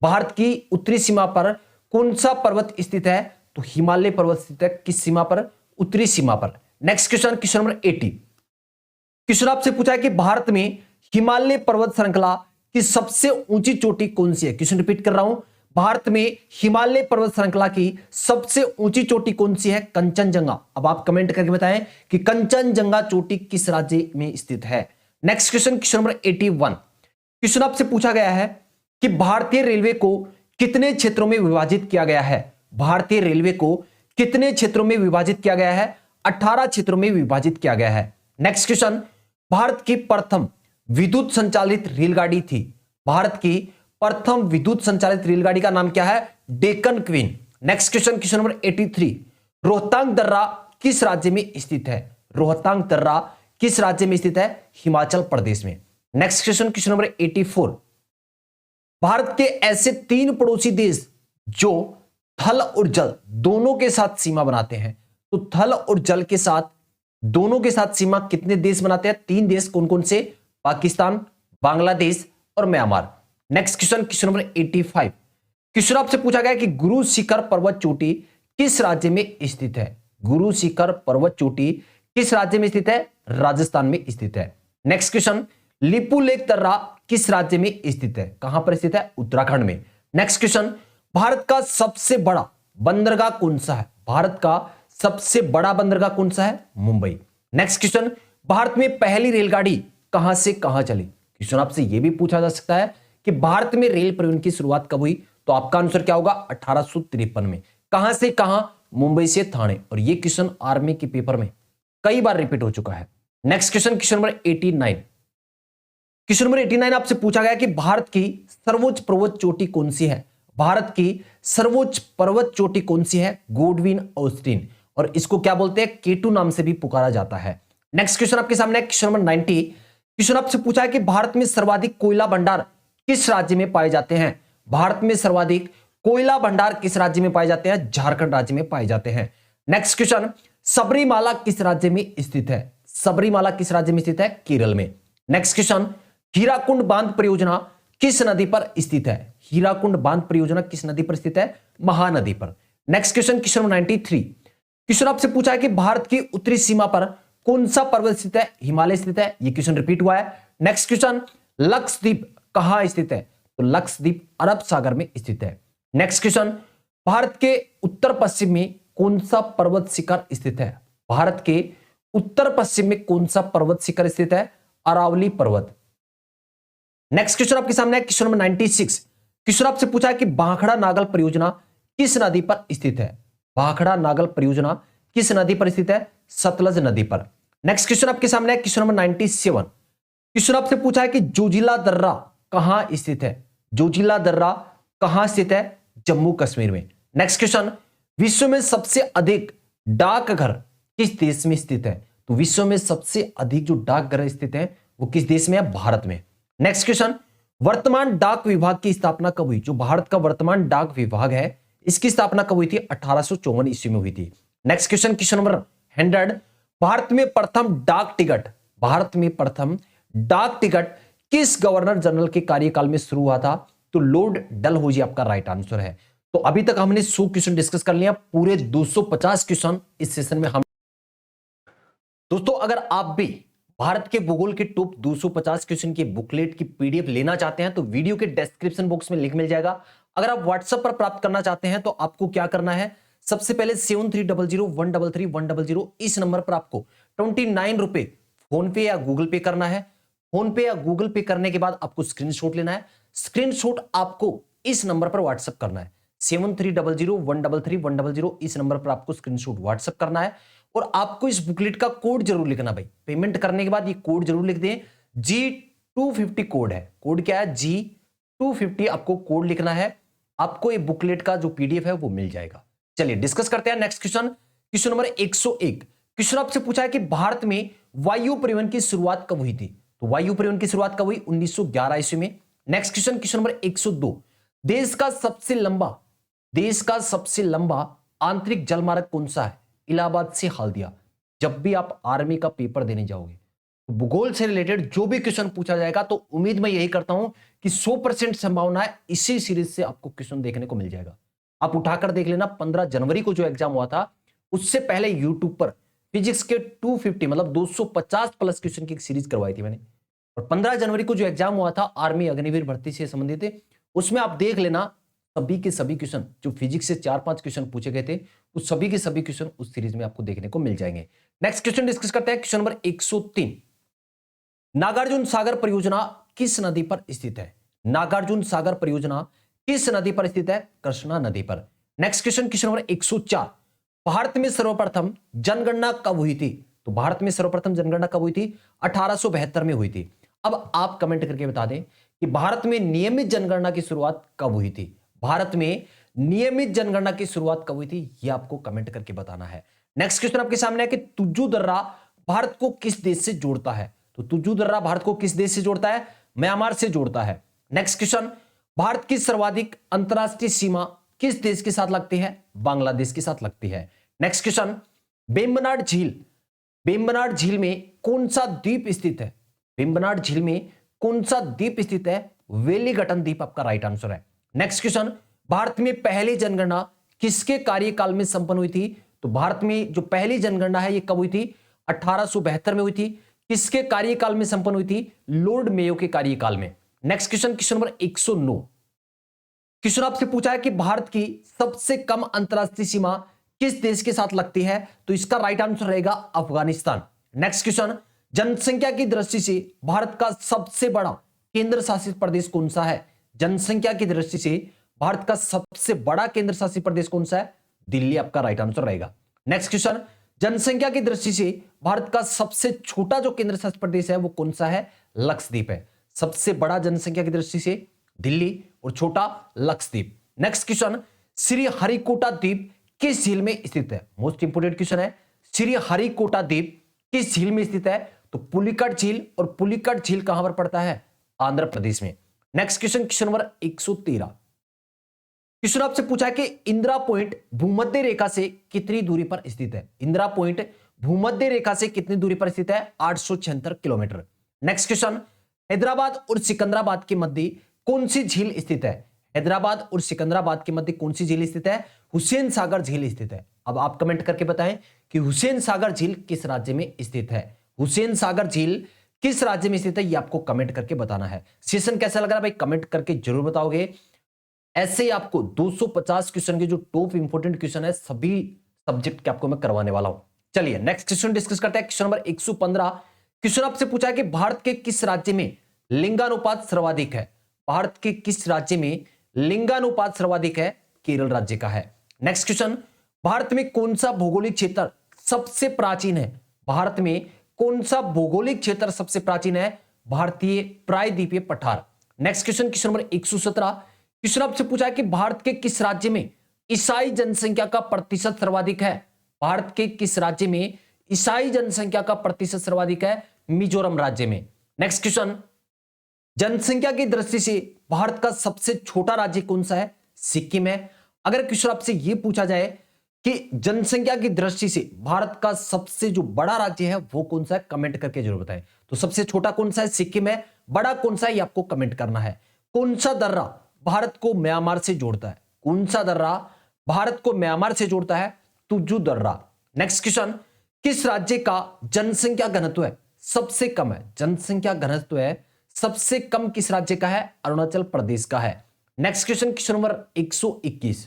भारत की उत्तरी सीमा पर कौन सा पर्वत स्थित है? तो हिमालय पर्वत स्थित है। किस सीमा पर? उत्तरी सीमा पर। Next question, question number 80, question आपसे पूछा है कि भारत में हिमालय पर्वत श्रृंखला की सबसे ऊंची चोटी कौन सी है? क्वेश्चन रिपीट कर रहा हूं, भारत में हिमालय पर्वत श्रृंखला की सबसे ऊंची चोटी कौन सी है? कंचनजंगा। अब आप कमेंट करके बताएं कि कंचनजंगा चोटी किस राज्य में स्थित है। Next question, question number 81। Question आपसे पूछा गया है कि भारतीय रेलवे को कितने क्षेत्रों में विभाजित किया गया है? भारतीय रेलवे को कितने क्षेत्रों में विभाजित किया गया है? 18 क्षेत्रों में विभाजित किया गया है। नेक्स्ट क्वेश्चन, भारत की प्रथम विद्युत संचालित रेलगाड़ी थी। भारत की प्रथम विद्युत संचालित रेलगाड़ी का नाम क्या है? Deccan queen. Next question, question number 83। Rohtang दर्रा किस राज्य में स्थित है? रोहतांग दर्रा किस राज्य में स्थित है? हिमाचल प्रदेश में। Next question, question number 84। Bharat के ऐसे 3 पड़ोसी देश जो थल और जल दोनों के साथ सीमा बनाते हैं। तो थल और जल के साथ दोनों के साथ सीमा कितने देश बनाते हैं? 3 देश। कौन कौन से? पाकिस्तान, बांग्लादेश और Myanmar. Next question, question number 85। Question आपसे पूछा गया कि गुरु शिखर पर्वत चोटी किस राज्य में स्थित है? गुरु शिखर पर्वत चोटी किस राज्य में स्थित है? राजस्थान में स्थित है। नेक्स्ट क्वेश्चन, लिपुलेख दर्रा किस राज्य में स्थित है? कहां पर स्थित है? उत्तराखंड में। नेक्स्ट क्वेश्चन, भारत का सबसे बड़ा बंदरगाह कौन सा है? भारत का सबसे बड़ा बंदरगाह कौन सा है? मुंबई। नेक्स्ट क्वेश्चन, भारत में पहली रेलगाड़ी कहां से कहां चली? क्वेश्चन आपसे यह भी पूछा जा सकता है कि भारत में रेल परिवहन की शुरुआत कब हुई? तो आपका आंसर क्या होगा? 1853 में। कहां से कहां? मुंबई से थाने। और यह क्वेश्चन आर्मी के पेपर में कई बार रिपीट हो चुका है। Next question, question number 89। Question number 89 आपसे पूछा गया कि भारत की सर्वोच्च पर्वत चोटी कौन सी है? भारत की सर्वोच्च पर्वत चोटी कौन सी है? Godwin Austin. और इसको क्या बोलते हैं? केटू नाम से भी पुकारा जाता है। नेक्स्ट क्वेश्चन आपके सामने, क्वेश्चन नंबर 90। क्वेश्चन आपसे पूछा है कि भारत में सर्वाधिक कोयला भंडार किस राज्य में पाए जाते हैं? भारत में सर्वाधिक कोयला भंडार किस राज्य में पाए जाते हैं? झारखंड राज्य में पाए जाते हैं। नेक्स्ट क्वेश्चन, सबरीमाला किस राज्य में स्थित है? सबरीमाला किस राज्य में स्थित है? केरल में। नेक्स्ट क्वेश्चन, हीराकुंड बांध परियोजना किस नदी पर स्थित है? हीराकुंड बांध परियोजना किस नदी पर स्थित है? महानदी पर। Next question, question number 93। Question आपसे पूछा है कि भारत की उत्तरी सीमा पर कौन सा पर्वत स्थित है? हिमालय स्थित है। यह क्वेश्चन रिपीट हुआ है। नेक्स्ट क्वेश्चन, लक्षद्वीप कहां स्थित है? तो लक्षद्वीप अरब सागर में स्थित है। नेक्स्ट क्वेश्चन, भारत के उत्तर पश्चिम में कौन सा पर्वत शिखर स्थित है? भारत के उत्तर पश्चिम में कौन सा पर्वत शिखर स्थित है? अरावली पर्वत। नेक्स्ट क्वेश्चन आपके सामने है, क्वेश्चन नंबर 96। क्वेश्चन आपसे पूछा है कि भाखड़ा नागल परियोजना किस नदी पर स्थित है? भाखड़ा नागल परियोजना किस नदी पर स्थित है? सतलज नदी पर। नेक्स्ट क्वेश्चन आपके सामने है, क्वेश्चन नंबर 97। क्वेश्चन आपसे पूछा है कि जोजिला दर्रा कहां स्थित है? जोजिला दर्रा कहां स्थित है? जम्मू कश्मीर में। नेक्स्ट क्वेश्चन, विश्व में सबसे अधिक डाकघर किस देश में स्थित है? तो विश्व में सबसे अधिक जो डाकघर स्थित है वो किस देश में है? भारत में। नेक्स्ट क्वेश्चन, वर्तमान डाक विभाग की स्थापना कब हुई? जो भारत का वर्तमान डाक विभाग है इसकी स्थापना कब हुई थी? 1854 ईस्वी में हुई थी। Next question, question number 100। Bharat में प्रथम डाक टिकट, भारत में प्रथम डाक टिकट किस गवर्नर जनरल के कार्यकाल में शुरू हुआ था? तो लॉर्ड डलहौजी आपका राइट आंसर है। तो अभी तक हमने 100 क्वेश्चन डिस्कस कर लिया, पूरे 250 क्वेश्चन इस सेशन में हम। दोस्तों अगर आप भी भारत के भूगोल के टॉप 250 क्वेश्चन की बुकलेट की पीडीएफ लेना चाहते हैं तो वीडियो के डिस्क्रिप्शन बॉक्स में लिंक मिल जाएगा। अगर आप व्हाट्सएप पर प्राप्त करना चाहते हैं तो आपको क्या करना है? सबसे पहले 7300133100 इस नंबर पर आपको 29 रुपए फोन पे या गूगल पे करना है। फोन पे या गूगल पे करने के बाद आपको स्क्रीनशॉट लेना है। स्क्रीनशॉट आपको इस नंबर पर व्हाट्सएप करना है 7300133100 इस नंबर पर आपको स्क्रीनशॉट व्हाट्सएप करना है। और आपको इस बुकलेट का कोड जरूर लिखना भाई। पेमेंट करने के बाद ये कोड जरूर लिख दें। G250 कोड है। कोड क्या है? G250 आपको कोड लिखना है। आपको ये बुकलेट का जो पीडीएफ है वो मिल जाएगा। चलिए डिस्कस करते हैं next question, question number 101। Question आपसे पूछा है कि भारत में वायु परिवहन की शुरुआत कब हुई थी? तो वायु परिवहन की शुरुआत कब हुई? 1911 ईस्वी में। Next question, question number 102। देश का सबसे लंबा आंतरिक जलमार्ग कौन सा है? इलाहाबाद से हल्दिया। जब भी आप आर्मी का पेपर देने जाओगे तो भूगोल से रिलेटेड जो भी क्वेश्चन पूछा जाएगा तो उम्मीद मैं यही करता हूं कि 100% संभावना है इसी सीरीज से आपको क्वेश्चन देखने को मिल जाएगा। आप उठाकर देख लेना, 15 जनवरी को जो एग्जाम हुआ था उससे पहले यूट्यूब पर फिजिक्स के 250 मतलब 250 प्लस क्वेश्चन की एक सीरीज करवाई थी मैंने। और 15 जनवरी को जो एग्जाम हुआ था आर्मी अग्निवीर भर्ती से संबंधित, उसमें आप देख लेना सभी के सभी क्वेश्चन जो फिजिक्स से 4-5 क्वेश्चन पूछे गए थे, उस सभी के सभी क्वेश्चन उस सीरीज में आपको देखने को मिल जाएंगे। नेक्स्ट क्वेश्चन डिस्कस करते हैं, क्वेश्चन नंबर 103। नागार्जुन सागर परियोजना किस नदी पर स्थित है? नागार्जुन सागर परियोजना किस नदी पर स्थित है? कृष्णा नदी पर। Next question, question number 104। Bharat में सर्वप्रथम जनगणना कब हुई थी? तो भारत में सर्वप्रथम जनगणना कब हुई थी? 1872 में हुई थी। अब आप कमेंट करके बता दें कि भारत में नियमित जनगणना की शुरुआत कब हुई थी? भारत में नियमित जनगणना की शुरुआत कब हुई थी, यह आपको कमेंट करके बताना है। नेक्स्ट क्वेश्चन आपके सामने है कि तुज्जू दर्रा भारत को किस देश से जोड़ता है? तो तुज्जू दर्रा भारत को किस देश से जोड़ता है? म्यांमार से जोड़ता है। नेक्स्ट क्वेश्चन, भारत की सर्वाधिक अंतरराष्ट्रीय सीमा किस देश के साथ लगती है? बांग्लादेश के साथ लगती है। नेक्स्ट क्वेश्चन, वेम्बनाड झील, वेम्बनाड झील में कौन सा द्वीप स्थित है? वेम्बनाड झील में कौन सा द्वीप स्थित है? वेलिंगटन द्वीप आपका राइट आंसर है। नेक्स्ट क्वेश्चन, भारत में पहली जनगणना किसके कार्यकाल में संपन्न हुई थी? तो भारत में जो पहली जनगणना है ये कब हुई थी? 1872 में हुई थी। किसके कार्यकाल में संपन्न हुई थी? लॉर्ड मेयो के कार्यकाल में। Next question, question number 109। Question आपसे पूछा है कि भारत की सबसे कम अंतरराष्ट्रीय सीमा किस देश के साथ लगती है? तो इसका राइट आंसर रहेगा अफगानिस्तान। नेक्स्ट क्वेश्चन, जनसंख्या की दृष्टि से भारत का सबसे बड़ा केंद्र शासित प्रदेश कौन सा है? जनसंख्या की दृष्टि से भारत का सबसे बड़ा केंद्र शासित प्रदेश कौन सा है? दिल्ली आपका राइट आंसर रहेगा। नेक्स्ट क्वेश्चन, जनसंख्या की दृष्टि से भारत का सबसे छोटा जो केंद्र शासित प्रदेश है वो कौन सा है? लक्षद्वीप है। सबसे बड़ा जनसंख्या की दृष्टि से दिल्ली और छोटा लक्षद्वीप। नेक्स्ट क्वेश्चन, श्री हरिकोटा द्वीप किस झील में स्थित है? मोस्ट इंपोर्टेंट क्वेश्चन है। श्री हरिकोटा द्वीप किस झील में स्थित है? तो पुलिकट झील, और पुलिकट झील कहां पर पड़ता है? आंध्र प्रदेश में। Next question, question number 113। Question आपसे पूछा है कि इंदिरा पॉइंट भूमध्य रेखा से कितनी दूरी पर स्थित है? इंदिरा पॉइंट भूमध्य रेखा से कितनी दूरी पर स्थित है? 876 किलोमीटर। नेक्स्ट क्वेश्चन, हैदराबाद और सिकंदराबाद के मध्य कौन सी झील स्थित है? हैदराबाद और सिकंदराबाद के मध्य कौन सी झील स्थित है? हुसैन सागर झील स्थित है। अब आप कमेंट करके बताएं कि हुसैन सागर झील किस राज्य में स्थित है? हुसैन सागर झील किस राज्य में स्थित है, ये आपको कमेंट करके बताना है। सेशन कैसा लग रहा है भाई, कमेंट करके जरूर बताओगे। ऐसे ही आपको 250 क्वेश्चन के जो टॉप इंपोर्टेंट क्वेश्चन है सभी सब्जेक्ट के आपको मैं करवाने वाला हूं। चलिए नेक्स्ट क्वेश्चन डिस्कस करते हैं। Question number 115। क्वेश्चन आपसे पूछा है कि भारत के किस राज्य में लिंगानुपात सर्वाधिक है? भारत के किस राज्य में लिंगानुपात सर्वाधिक है? केरल राज्य का है। नेक्स्ट क्वेश्चन, भारत में कौन सा भौगोलिक क्षेत्र सबसे प्राचीन है? भारत में कौन सा भौगोलिक क्षेत्र सबसे प्राचीन है? भारतीय प्रायद्वीपीय पठार। Next question, question number 117। Question आपसे पूछा है कि भारत के किस राज्य में ईसाई जनसंख्या का प्रतिशत सर्वाधिक है? भारत के किस राज्य में ईसाई जनसंख्या का प्रतिशत सर्वाधिक है? मिजोरम राज्य में। नेक्स्ट क्वेश्चन, जनसंख्या की दृष्टि से भारत का सबसे छोटा राज्य कौन सा है? सिक्किम है। अगर क्वेश्चन आपसे यह पूछा जाए कि जनसंख्या की दृष्टि से भारत का सबसे जो बड़ा राज्य है वो कौन सा है, कमेंट करके जरूर बताएं। तो सबसे छोटा कौन सा है? सिक्किम है। बड़ा कौन सा है ये आपको कमेंट करना है। कौन सा दर्रा भारत को म्यांमार से जोड़ता है? कौन सा दर्रा भारत को म्यांमार से जोड़ता है? तुज्जू दर्रा। नेक्स्ट क्वेश्चन, किस राज्य का जनसंख्या घनत्व है सबसे कम है? जनसंख्या घनत्व है सबसे कम किस राज्य का है? अरुणाचल प्रदेश का है। Next question, question number 121।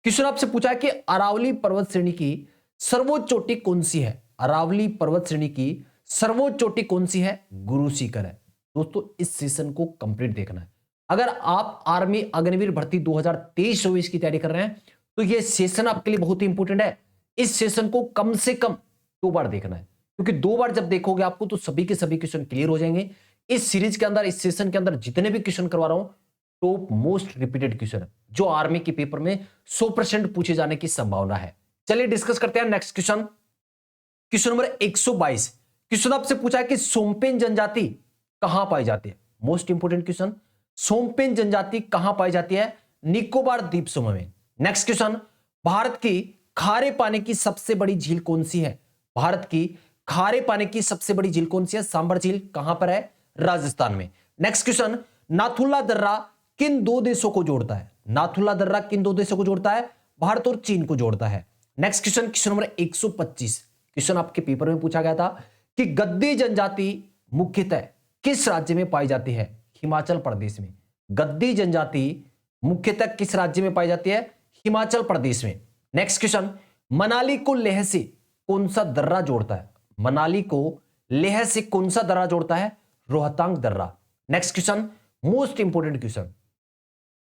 Question आपसे पूछा है कि अरावली पर्वत श्रेणी की सर्वोच्च चोटी कौन सी है? अरावली पर्वत श्रेणी की सर्वोच्च चोटी कौन सी है? गुरु शिखर है। दोस्तों इस सेशन को कंप्लीट देखना है। अगर आप आर्मी अग्निवीर भर्ती 2023-24 की तैयारी कर रहे हैं तो यह सेशन आपके लिए बहुत ही इंपॉर्टेंट है। इस सेशन को कम से कम 2 बार देखना है, क्योंकि 2 बार जब देखोगे आपको तो सभी के सभी क्वेश्चन क्लियर हो जाएंगे। इस सीरीज के अंदर, इस सेशन के अंदर जितने भी क्वेश्चन करवा रहा हूं टॉप मोस्ट रिपीटेड क्वेश्चन है जो आर्मी के पेपर में 100% पूछे जाने की संभावना है। चलिए डिस्कस करते हैं next question. Question number 122। Question आपसे पूछा है कि सोमपेन जनजाति कहां पाई जाती है? मोस्ट इंपोर्टेंट क्वेश्चन, सोमपेन जनजाति कहां पाई जाती है? निकोबार द्वीप समूह में। नेक्स्ट क्वेश्चन, भारत की खारे पानी की सबसे बड़ी झील कौन सी है? भारत की खारे पानी की सबसे बड़ी झील कौन सी है? सांबर झील। कहां पर है? राजस्थान में। नेक्स्ट क्वेश्चन, नाथुला दर्रा किन 2 देशों को जोड़ता है? नाथुला दर्रा किन 2 देशों को जोड़ता है? भारत और चीन को जोड़ता है। Next question, question number 125। Question आपके पेपर में पूछा गया था कि गद्दी जनजाति मुख्यतः किस राज्य में पाई जाती है? हिमाचल प्रदेश में। गद्दी जनजाति मुख्यतः किस राज्य में पाई जाती है? हिमाचल प्रदेश में। नेक्स्ट क्वेश्चन, मनाली को लेह से कौन सा दर्रा जोड़ता है? मनाली को लेह से कौन सा दर्रा जोड़ता है? रोहतांग दर्रा। Next question, most important question,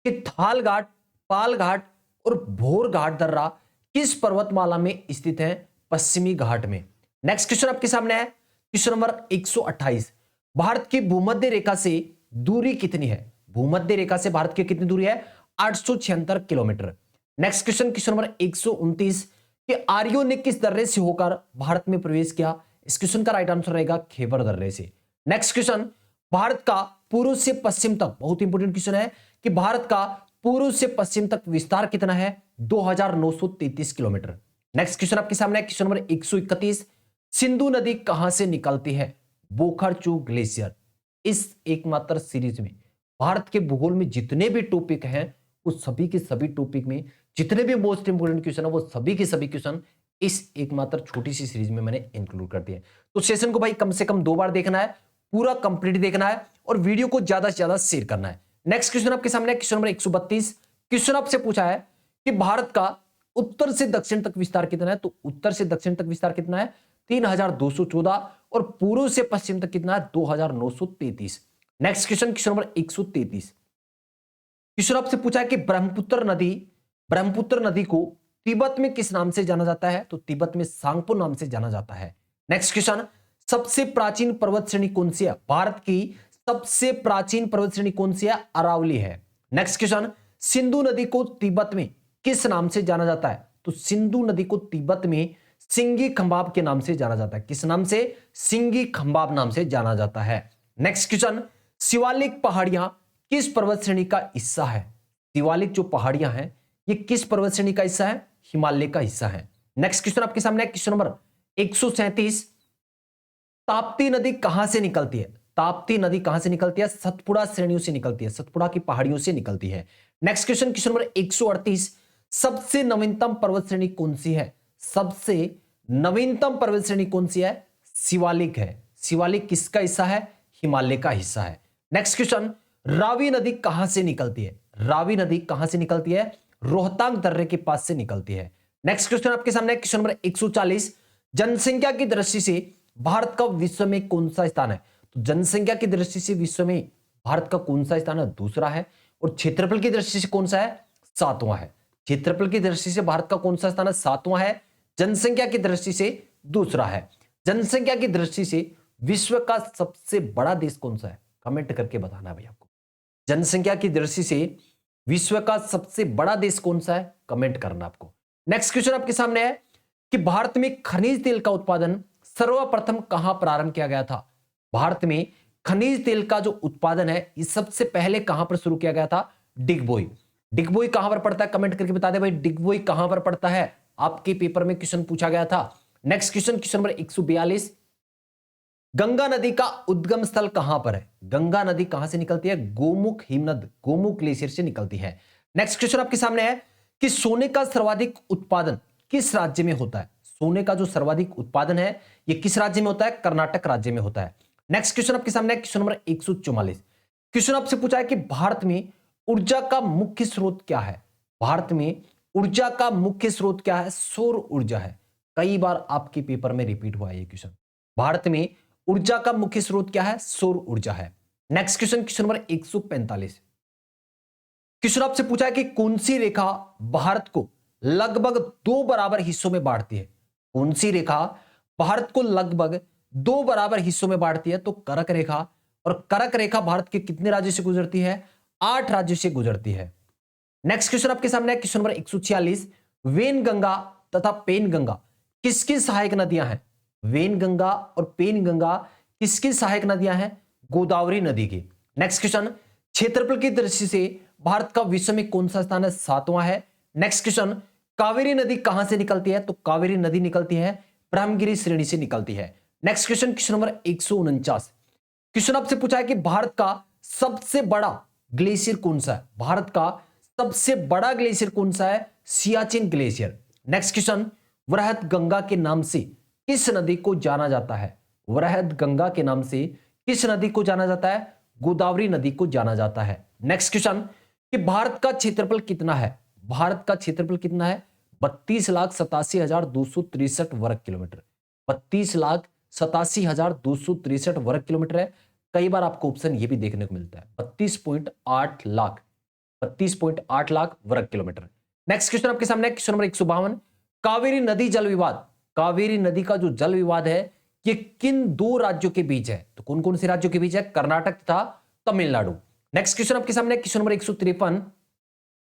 कि थाल घाट, पाल घाट और भोर घाट दर्रा किस पर्वतमाला में स्थित है? पश्चिमी घाट में। नेक्स्ट क्वेश्चन आपके सामने है क्वेश्चन नंबर 128, भारत की भूमध्य रेखा से दूरी कितनी है? भूमध्य रेखा से भारत की कितनी दूरी है? 876 kilometre. Next question, question number 129, कि आर्यों ने किस दर्रे से होकर भारत में प्रवेश किया? इस क्वेश्चन का राइट आंसर रहेगा खेबर दर्रे से। नेक्स्ट क्वेश्चन, भारत का पूर्व से पश्चिम तक, बहुत इंपोर्टेंट क्वेश्चन है, कि भारत का पूर्व से पश्चिम तक विस्तार कितना है? 2933 किलोमीटर। नेक्स्ट क्वेश्चन आपके सामने है क्वेश्चन नंबर 131, सिंधु नदी कहां से निकलती है? बोखरचू ग्लेशियर। इस एकमात्र सीरीज में भारत के भूगोल में जितने भी टॉपिक हैं, उस सभी के सभी टॉपिक में जितने भी मोस्ट इंपोर्टेंट क्वेश्चन है, वो सभी के सभी क्वेश्चन इस एकमात्र छोटी सी सीरीज में मैंने इंक्लूड कर दिए। तो सेशन को भाई कम से कम 2 बार देखना है, पूरा कंप्लीट देखना है और वीडियो को ज्यादा से ज्यादा शेयर करना है। नेक्स्ट क्वेश्चन आपके सामने क्वेश्चन नंबर 132, क्वेश्चन आपसे पूछा है कि भारत का उत्तर से दक्षिण तक विस्तार कितना है? तो उत्तर से दक्षिण तक विस्तार कितना है? 3214, और पूर्व से पश्चिम तक कितना है? 2933। Next question, question number 133, question आपसे पूछा है कि ब्रह्मपुत्र नदी को तिब्बत में किस नाम से जाना जाता है? तो तिब्बत में सांगपो नाम से जाना जाता है। नेक्स्ट क्वेश्चन, सबसे प्राचीन पर्वत श्रेणी कौन सी है? भारत की सबसे प्राचीन पर्वत श्रेणी कौन सी है? अरावली है। नेक्स्ट क्वेश्चन, सिंधु नदी को तिब्बत में किस नाम से जाना जाता है? तो सिंधु नदी को तिब्बत में सिंगी खंबाब के नाम से जाना जाता है। किस नाम से? सिंगी खंबाब नाम से जाना जाता है। नेक्स्ट क्वेश्चन, शिवालिक पहाड़ियां किस पर्वत श्रेणी का हिस्सा है? शिवालिक जो पहाड़ियां हैं, ये किस पर्वत श्रेणी का हिस्सा है? हिमालय का हिस्सा है। नेक्स्ट क्वेश्चन आपके सामने है क्वेश्चन नंबर 137, ताप्ती नदी कहां से निकलती है? ताप्ती नदी कहां से निकलती है? सतपुड़ा श्रेणियों से निकलती है, सतपुड़ा की पहाड़ियों से निकलती है। नेक्स्ट क्वेश्चन, क्वेश्चन नंबर 138, सबसे नवीनतम पर्वत श्रेणी कौन सी है? सबसे नवीनतम पर्वत श्रेणी कौन सी है? शिवालिक है। शिवालिक किसका हिस्सा है? हिमालय का हिस्सा है। नेक्स्ट क्वेश्चन, रावी नदी कहां से निकलती है? रावी नदी कहां से निकलती है? रोहतांग दर्रे के पास से निकलती है। नेक्स्ट क्वेश्चन आपके सामने क्वेश्चन नंबर 140, जनसंख्या की दृष्टि से भारत का विश्व में कौन सा स्थान है? तो जनसंख्या की दृष्टि से विश्व में भारत का कौन सा स्थान है? दूसरा है। और क्षेत्रफल की दृष्टि से कौन सा है? 7वां है। क्षेत्रफल की दृष्टि से भारत का कौन सा स्थान है? 7वां है। जनसंख्या की दृष्टि से दूसरा है। जनसंख्या की दृष्टि से विश्व का सबसे बड़ा देश कौन सा है? कमेंट करके बताना है भाई आपको। जनसंख्या की दृष्टि से विश्व का सबसे बड़ा देश कौन सा है? कमेंट करना आपको। नेक्स्ट क्वेश्चन आपके सामने है कि भारत में खनिज तेल का उत्पादन सर्वप्रथम कहां प्रारंभ किया गया था? भारत में खनिज तेल का जो उत्पादन है, ये सबसे पहले कहां पर शुरू किया गया था? डिगबोई। डिगबोई कहां पर पड़ता है? कमेंट करके बता दे भाई, डिगबोई कहां पर पड़ता है? आपके पेपर में क्वेश्चन पूछा गया था। Next question, question number 142, Ganga नदी का उद्गम स्थल कहां पर है? गंगा नदी कहां से निकलती है? गोमुख हिमनद, गोमुख ग्लेशियर से निकलती है। नेक्स्ट क्वेश्चन आपके सामने है कि सोने का सर्वाधिक उत्पादन किस राज्य में होता है? सोने का जो सर्वाधिक उत्पादन है, यह किस राज्य में होता है? कर्नाटक राज्य में होता है। नेक्स्ट क्वेश्चन आपके सामने क्वेश्चन नंबर 144, क्वेश्चन आपसे पूछा है कि भारत में ऊर्जा का मुख्य स्रोत क्या है? भारत में ऊर्जा का मुख्य स्रोत क्या है? सौर ऊर्जा है। कई बार आपके पेपर में रिपीट हुआ है ये क्वेश्चन। भारत में ऊर्जा का मुख्य स्रोत क्या है? सौर ऊर्जा है। Next question, question number 145, question आपसे पूछा है कि कौन सी रेखा भारत को लगभग 2 बराबर हिस्सों में बांटती है? कौन सी रेखा भारत को लगभग 2 बराबर हिस्सों में बांटती है? तो कर्क रेखा। और कर्क रेखा भारत के कितने राज्यों से गुजरती है? 8 राज्यों से गुजरती है। नेक्स्ट क्वेश्चन आपके सामने है क्वेश्चन नंबर 146, वेनगंगा तथा पेनगंगा किसकी सहायक नदियां हैं? वेनगंगा और पेनगंगा किसकी सहायक नदियां हैं? गोदावरी नदी की। नेक्स्ट क्वेश्चन, क्षेत्रफल की दृष्टि से भारत का विश्व में कौन सा स्थान है? 7वां है। नेक्स्ट क्वेश्चन, कावेरी नदी कहां से निकलती है? तो कावेरी नदी निकलती है ब्रह्मगिरी श्रेणी से निकलती है। Next question, question number 149, question आपसे पूछा है कि भारत का सबसे बड़ा ग्लेशियर कौन सा है? भारत का सबसे बड़ा ग्लेशियर कौन सा है? सियाचिन ग्लेशियर। नेक्स्ट क्वेश्चन, वृहद गंगा के नाम से किस नदी को जाना जाता है? वृहद गंगा के नाम से किस नदी को जाना जाता है? गोदावरी नदी को जाना जाता है। नेक्स्ट क्वेश्चन, कि भारत का क्षेत्रफल कितना है। भारत का क्षेत्रफल कितना है? 32,87,263 वर्ग किलोमीटर। 32,87,263 वर्ग किलोमीटर है। कई बार आपको ऑप्शन ये भी देखने को मिलता है 32.8 लाख, 32.8 लाख वर्ग किलोमीटर। नेक्स्ट क्वेश्चन आपके सामने क्वेश्चन नंबर 152, कावेरी नदी जल विवाद। कावेरी नदी का जो जल विवाद है ये किन दो राज्यों के बीच है? तो कौन कौन से राज्यों के बीच है? कर्नाटक तथा तमिलनाडु। नेक्स्ट क्वेश्चन आपके सामने क्वेश्चन नंबर 153,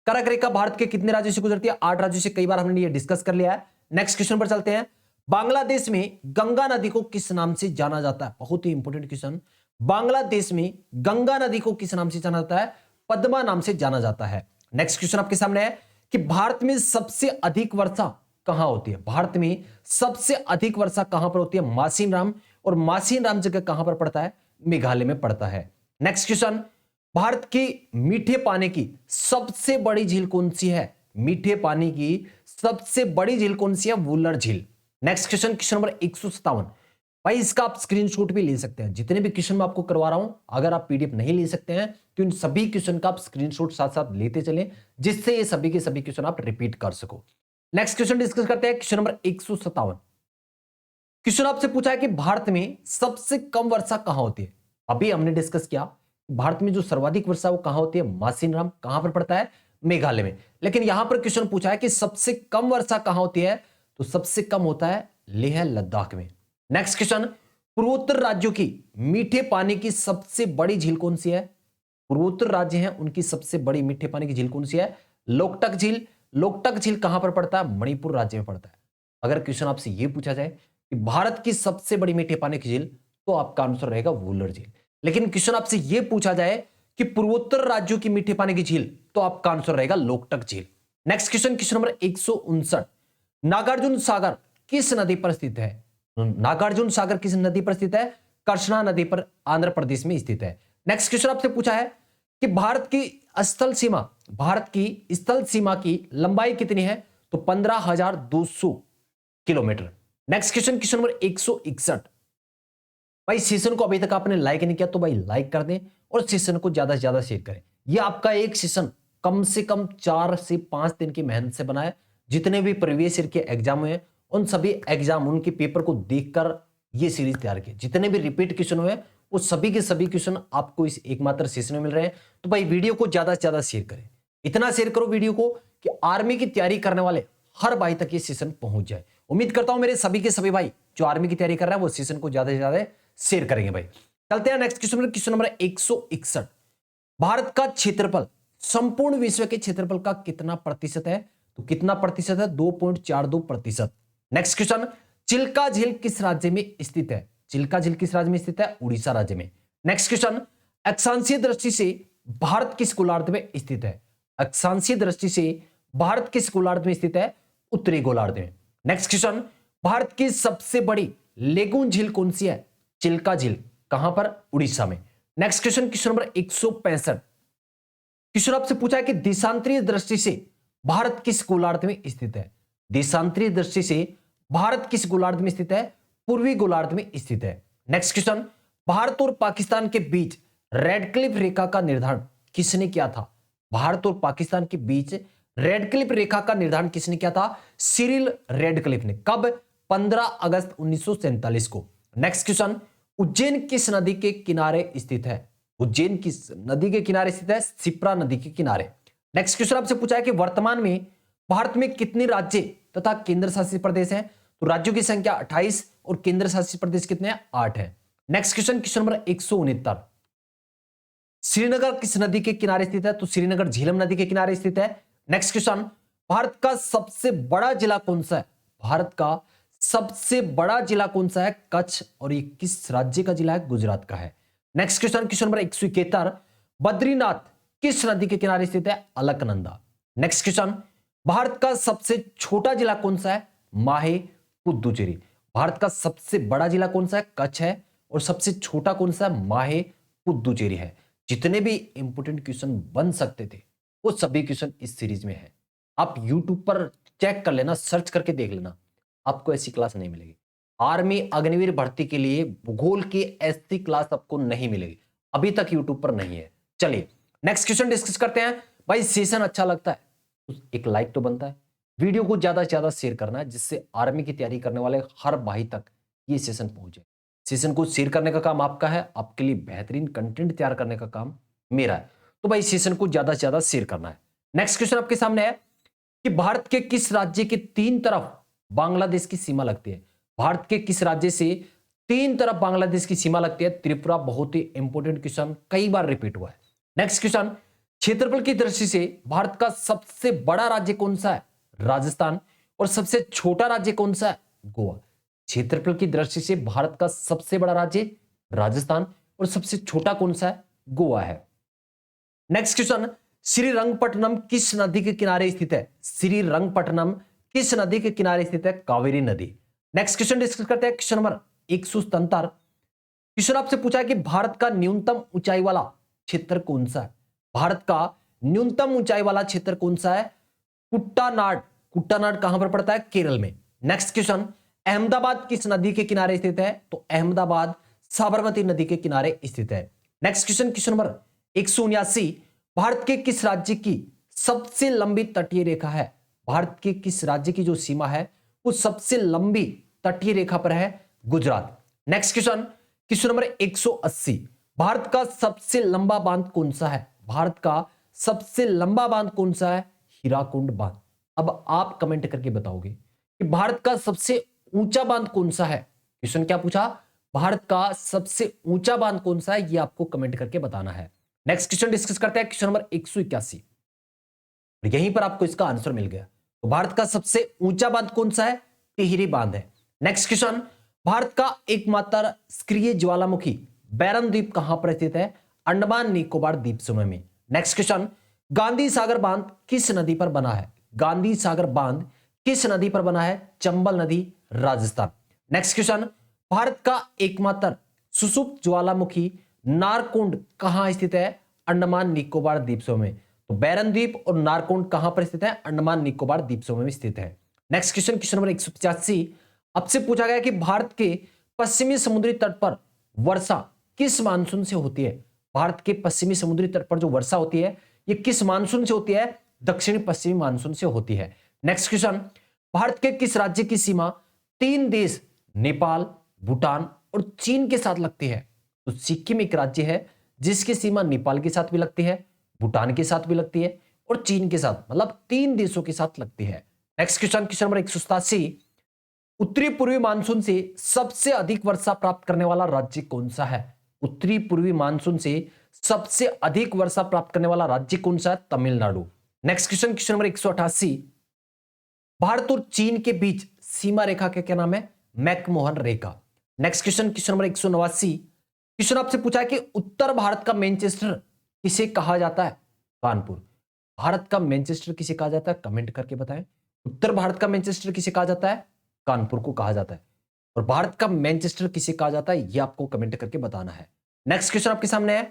कर्क रेखा भारत के कितने राज्यों से गुजरती है? 8 राज्यों से। कई बार हमने ये डिस्कस कर लिया है। नेक्स्ट क्वेश्चन पर चलते हैं। बांग्लादेश में गंगा नदी को किस नाम से जाना जाता है? बहुत ही इंपॉर्टेंट क्वेश्चन। बांग्लादेश में गंगा नदी को किस नाम से जाना जाता है? पद्मा नाम से जाना जाता है। नेक्स्ट क्वेश्चन आपके सामने है कि भारत में सबसे अधिक वर्षा कहां होती है? भारत में सबसे अधिक वर्षा कहां पर होती है? मासिन राम। और मासिन राम जगह कहां पर पड़ता है? मेघालय में पड़ता है। नेक्स्ट क्वेश्चन, भारत की मीठे पानी की सबसे बड़ी झील कौन सी है? मीठे पानी की सबसे बड़ी झील कौन सी है? वुलर झील। Next question, question number 157। भाई इसका आप स्क्रीनशॉट भी ले सकते हैं। जितने भी क्वेश्चन मैं आपको करवा रहा हूं, अगर आप पीडीएफ नहीं ले सकते हैं तो इन सभी क्वेश्चन का आप स्क्रीनशॉट साथ साथ लेते चलें, जिससे ये सभी के सभी क्वेश्चन आप रिपीट कर सको। नेक्स्ट क्वेश्चन डिस्कस करते हैं, क्वेश्चन नंबर 157। क्वेश्चन आपसे पूछा है कि भारत में सबसे कम वर्षा कहां होती है? अभी हमने डिस्कस किया भारत में जो सर्वाधिक वर्षा वो कहां होती है? मासिन राम। कहां पर पड़ता है? मेघालय में। लेकिन यहां पर क्वेश्चन पूछा है कि सबसे कम वर्षा कहां होती है? तो सबसे कम होता है लेह लद्दाख में। नेक्स्ट क्वेश्चन, पूर्वोत्तर राज्यों की मीठे पानी की सबसे बड़ी झील कौन सी है? पूर्वोत्तर राज्य हैं उनकी सबसे बड़ी मीठे पानी की झील कौन सी है? लोकटक झील। लोकटक झील कहां पर पड़ता है? मणिपुर राज्य में पड़ता है। अगर क्वेश्चन आपसे यह पूछा जाए कि भारत की सबसे बड़ी मीठे पानी की झील, तो आपका आंसर रहेगा वुलर झील। लेकिन क्वेश्चन आपसे यह पूछा जाए कि पूर्वोत्तर राज्यों की मीठे पानी की झील, तो आपका आंसर रहेगा लोकटक झील। Next question, question number 159, Nagarjuna Sagar किस नदी पर स्थित है? नागार्जुन सागर किस नदी पर स्थित है? कृष्णा नदी पर आंध्र प्रदेश में स्थित है। नेक्स्ट क्वेश्चन आपसे पूछा है कि भारत की स्थल सीमा की लंबाई कितनी है? तो 15,200 kilometre. Next question, question number 161। भाई सेशन को अभी तक आपने लाइक नहीं किया तो भाई लाइक कर दें और सेशन को ज्यादा से ज्यादा शेयर करें। यह आपका एक सेशन कम से कम 4 से 5 दिन की मेहनत से बना है। जितने भी प्रीवियस ईयर के एग्जाम हुए उन सभी एग्जाम उनके पेपर को देखकर ये सीरीज तैयार की। जितने भी रिपीट क्वेश्चन हुए वो सभी के सभी क्वेश्चन आपको इस एकमात्र सेशन में मिल रहे हैं। तो भाई वीडियो को ज्यादा से ज्यादा शेयर करें। इतना शेयर करो वीडियो को कि आर्मी की तैयारी करने वाले हर भाई तक ये सेशन पहुंच जाए। उम्मीद करता हूं मेरे सभी के सभी भाई जो आर्मी की तैयारी कर रहे हैं वो सेशन को ज्यादा से ज्यादा शेयर करेंगे। भाई चलते हैं next question, question number 161। Bharat का क्षेत्रफल संपूर्ण विश्व के क्षेत्रफल का कितना प्रतिशत है? तो कितना प्रतिशत है? 2.42%। नेक्स्ट क्वेश्चन, चिल्का झील किस राज्य में स्थित है? चिल्का झील किस राज्य में स्थित है? उड़ीसा राज्य में। नेक्स्ट क्वेश्चन, अक्षांशीय दृष्टि से भारत किस गोलार्ध में स्थित है? अक्षांशीय दृष्टि से भारत किस गोलार्ध में स्थित है? उत्तरी गोलार्ध में। नेक्स्ट क्वेश्चन, भारत की सबसे बड़ी लेगून झील कौन सी है? चिल्का झील। कहां पर? उड़ीसा में। Next question, question number 165। Question आपसे पूछा है कि देशांतरीय दृष्टि से भारत किस गोलार्ध में स्थित है? देशांतरीय दृष्टि से भारत किस गोलार्ध में स्थित है? पूर्वी गोलार्ध में स्थित है। नेक्स्ट क्वेश्चन, भारत और पाकिस्तान के बीच रेड क्लिफ रेखा का निर्धारण किसने किया था? भारत और पाकिस्तान के बीच रेड क्लिफ रेखा का निर्धारण किसने किया था? सिरिल रेडक्लिफ ने। कब? 15 अगस्त 1947 को। नेक्स्ट क्वेश्चन, उज्जैन किस नदी के किनारे स्थित है? उज्जैन किस नदी के किनारे स्थित है? शिप्रा नदी के किनारे। नेक्स्ट क्वेश्चन आपसे पूछा है कि वर्तमान में भारत में कितने राज्य तथा केंद्र शासित प्रदेश हैं? तो राज्यों की संख्या 28 और केंद्र शासित प्रदेश कितने हैं? 8 है। Next question, question number 169। Srinagar किस नदी के किनारे स्थित है? तो श्रीनगर झेलम नदी के किनारे स्थित है। नेक्स्ट क्वेश्चन, भारत का सबसे बड़ा जिला कौन सा है? भारत का सबसे बड़ा जिला कौन सा है? कच्छ। और ये किस राज्य का जिला है? गुजरात का है। Next question, question number 171। Badrinath किस नदी के किनारे स्थित है? अलकनंदा। नेक्स्ट क्वेश्चन, भारत का सबसे छोटा जिला कौन सा है? माहे पुदुचेरी। भारत का सबसे बड़ा जिला कौन सा है? कच्छ है। और सबसे छोटा कौन सा है? माहे पुदुचेरी है। जितने भी इंपोर्टेंट क्वेश्चन बन सकते थे वो सभी क्वेश्चन इस सीरीज में है। आप YouTube पर चेक कर लेना, सर्च करके देख लेना, आपको ऐसी क्लास नहीं मिलेगी। आर्मी अग्निवीर भर्ती के लिए भूगोल की ऐसी क्लास आपको नहीं मिलेगी, अभी तक YouTube पर नहीं है। चलिए नेक्स्ट क्वेश्चन डिस्कस करते हैं। भाई सेशन अच्छा लगता है तो एक लाइक तो बनता है, वीडियो को ज्यादा से ज्यादा शेयर करना है जिससे आर्मी की तैयारी करने वाले हर भाई तक ये सेशन पहुंचे। सेशन को शेयर करने का काम आपका है, आपके लिए बेहतरीन कंटेंट तैयार करने का काम मेरा है। तो भाई सेशन को ज्यादा से ज्यादा शेयर करना है। नेक्स्ट क्वेश्चन आपके सामने है कि भारत के किस राज्य के तीन तरफ बांग्लादेश की सीमा लगती है? भारत के किस राज्य से तीन तरफ बांग्लादेश की सीमा लगती है? त्रिपुरा। बहुत ही इंपॉर्टेंट क्वेश्चन, कई बार रिपीट हुआ है। नेक्स्ट क्वेश्चन, क्षेत्रफल की दृष्टि से भारत का सबसे बड़ा राज्य कौन सा है? राजस्थान। और सबसे छोटा राज्य कौन सा है? गोवा। क्षेत्रफल की दृष्टि से भारत का सबसे बड़ा राज्य राजस्थान और सबसे छोटा कौन सा है? गोवा है। नेक्स्ट क्वेश्चन, श्रीरंगपट्टनम किस नदी के किनारे स्थित है? श्रीरंगपट्टनम किस नदी के किनारे स्थित है? कावेरी नदी। नेक्स्ट क्वेश्चन डिस्कस करते हैं, क्वेश्चन नंबर 177। क्वेश्चन आपसे पूछा है कि भारत का न्यूनतम ऊंचाई वाला क्षेत्र कौन सा है? भारत का न्यूनतम ऊंचाई वाला क्षेत्र कौन सा है? कुट्टानाड। कुट्टानाड कहां पर पड़ता है? केरल में। नेक्स्ट क्वेश्चन, अहमदाबाद किस नदी के किनारे स्थित है? तो अहमदाबाद साबरमती नदी के किनारे स्थित है। Next question, question number 179, Bharat के किस राज्य की सबसे लंबी तटीय रेखा है? भारत के किस राज्य की जो सीमा है वो सबसे लंबी तटीय रेखा पर है? Gujarat. Next question, question number 180, Bharat का सबसे लंबा बांध कौन सा है? भारत का सबसे लंबा बांध कौन सा है? हीराकुंड बांध। अब आप कमेंट करके बताओगे कि भारत का सबसे ऊंचा बांध कौन सा है? क्वेश्चन क्या पूछा? भारत का सबसे ऊंचा बांध कौन सा है, ये आपको कमेंट करके बताना है। नेक्स्ट क्वेश्चन डिस्कस करते हैं, क्वेश्चन नंबर 181। यहीं पर आपको इसका आंसर मिल गया। तो भारत का सबसे ऊंचा बांध कौन सा है? टिहरी बांध है। नेक्स्ट क्वेश्चन, भारत का एकमात्र सक्रिय ज्वालामुखी बैरन द्वीप कहां पर स्थित है? अंडमान निकोबार द्वीप समूह में। नेक्स्ट क्वेश्चन, गांधी सागर बांध किस नदी पर बना है? गांधी सागर बांध किस नदी पर बना है? चंबल नदी, राजस्थान। नेक्स्ट क्वेश्चन, भारत का एकमात्र सुषुप्त ज्वालामुखी नारकुंड कहां स्थित है? अंडमान निकोबार द्वीप समूह में। तो बैरन द्वीप और नारकुंड कहां पर स्थित है? अंडमान निकोबार द्वीप समूह में स्थित है। नेक्स्ट क्वेश्चन, क्वेश्चन नंबर 185, आपसे पूछा गया कि भारत के पश्चिमी समुद्री तट पर वर्षा किस मानसून से होती है? भारत के पश्चिमी समुद्री तट पर जो वर्षा होती है ये किस मानसून से होती है? दक्षिणी पश्चिमी मानसून से होती है। नेक्स्ट क्वेश्चन, भारत के किस राज्य की सीमा तीन देश नेपाल, भूटान और चीन के साथ लगती है? तो सिक्किम एक राज्य है जिसकी सीमा नेपाल के साथ भी लगती है, भूटान के साथ भी लगती है और चीन के साथ, मतलब तीन देशों के साथ लगती है। नेक्स्ट क्वेश्चन, क्वेश्चन नंबर 187, उत्तरी पूर्वी मानसून से सबसे अधिक वर्षा प्राप्त करने वाला राज्य कौन सा है? उत्तरी पूर्वी मानसून से सबसे अधिक वर्षा प्राप्त करने वाला राज्य कौन सा है? Tamil Nadu. Next question, question number 188, Bharat और चीन के बीच सीमा रेखा का क्या नाम है? मैकमोहन रेखा। Next question, question number 189, question आपसे पूछा है कि उत्तर भारत का मैनचेस्टर किसे कहा जाता है? कानपुर। भारत का मैनचेस्टर किसे कहा जाता है? कमेंट करके बताएं। उत्तर भारत का मैनचेस्टर किसे कहा जाता है? कानपुर को कहा जाता है। और भारत का मैनचेस्टर किसे कहा जाता है, यह आपको कमेंट करके बताना है। नेक्स्ट क्वेश्चन आपके सामने है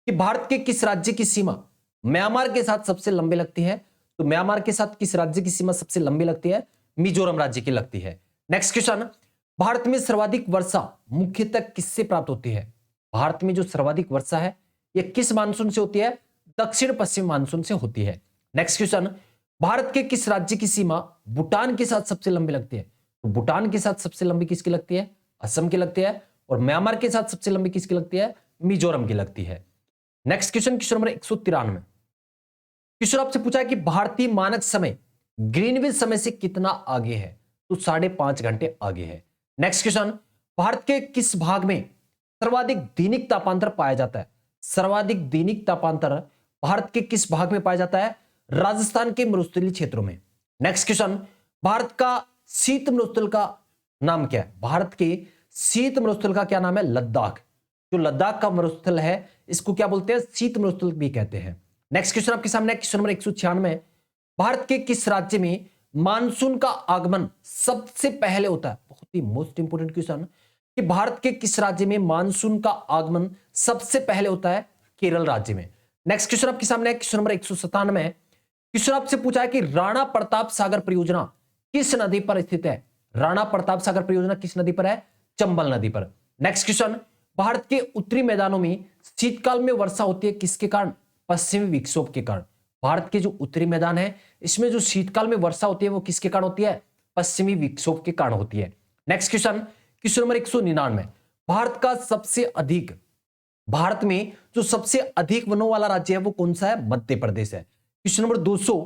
कि भारत के किस राज्य की सीमा म्यांमार के साथ सबसे लंबी लगती है? तो म्यांमार के साथ किस राज्य की सीमा सबसे लंबी लगती है? मिजोरम राज्य की लगती है। नेक्स्ट क्वेश्चन, भारत में सर्वाधिक वर्षा मुख्यतः किससे प्राप्त होती है? भारत में जो सर्वाधिक वर्षा है यह किस मानसून से होती है? दक्षिण पश्चिम मानसून से होती है। नेक्स्ट क्वेश्चन, भारत के किस राज्य की सीमा भूटान के साथ सबसे लंबी लगती है? तो भूटान के साथ सबसे लंबी किसकी लगती है? असम की लगती है। और म्यांमार के साथ सबसे लंबी किसकी लगती है? मिजोरम की लगती है। Next question, question number 193, question आपसे पूछा है कि भारतीय मानक समय ग्रीनविच समय से कितना आगे है? तो 5.5 घंटे आगे है। नेक्स्ट क्वेश्चन, भारत के किस भाग में सर्वाधिक दैनिक तापांतर पाया जाता है? सर्वाधिक दैनिक तापांतर भारत के किस भाग में पाया जाता है? राजस्थान के मरुस्थलीय क्षेत्रों में। नेक्स्ट क्वेश्चन, भारत का शीत मरुस्थल का नाम क्या है? भारत के शीत मरुस्थल का क्या नाम है? लद्दाख। जो लद्दाख का मरुस्थल है इसको क्या बोलते हैं? शीत मरुस्थल भी कहते हैं। नेक्स्ट क्वेश्चन आपके सामने क्वेश्चन नंबर 196, भारत के किस राज्य में मानसून का आगमन सबसे पहले होता है? बहुत ही मोस्ट इंपोर्टेंट क्वेश्चन कि भारत के किस राज्य में मानसून का आगमन सबसे पहले होता है? केरल राज्य में। नेक्स्ट क्वेश्चन आपके सामने क्वेश्चन नंबर 197, क्वेश्चन आपसे पूछा है कि राणा प्रताप सागर परियोजना किस नदी पर स्थित है? राणा प्रताप सागर परियोजना किस नदी पर है? चंबल नदी पर। नेक्स्ट क्वेश्चन, भारत के उत्तरी मैदानों में शीतकाल में वर्षा होती है किसके कारण? पश्चिमी विक्षोभ के कारण। भारत के जो उत्तरी मैदान है इसमें जो शीतकाल में वर्षा होती है वो किसके कारण होती है? पश्चिमी विक्षोभ के कारण होती है। Next question, question number 199, Bharat में जो सबसे अधिक वनों वाला राज्य है वो कौन सा है? मध्य प्रदेश है। क्वेश्चन नंबर 200,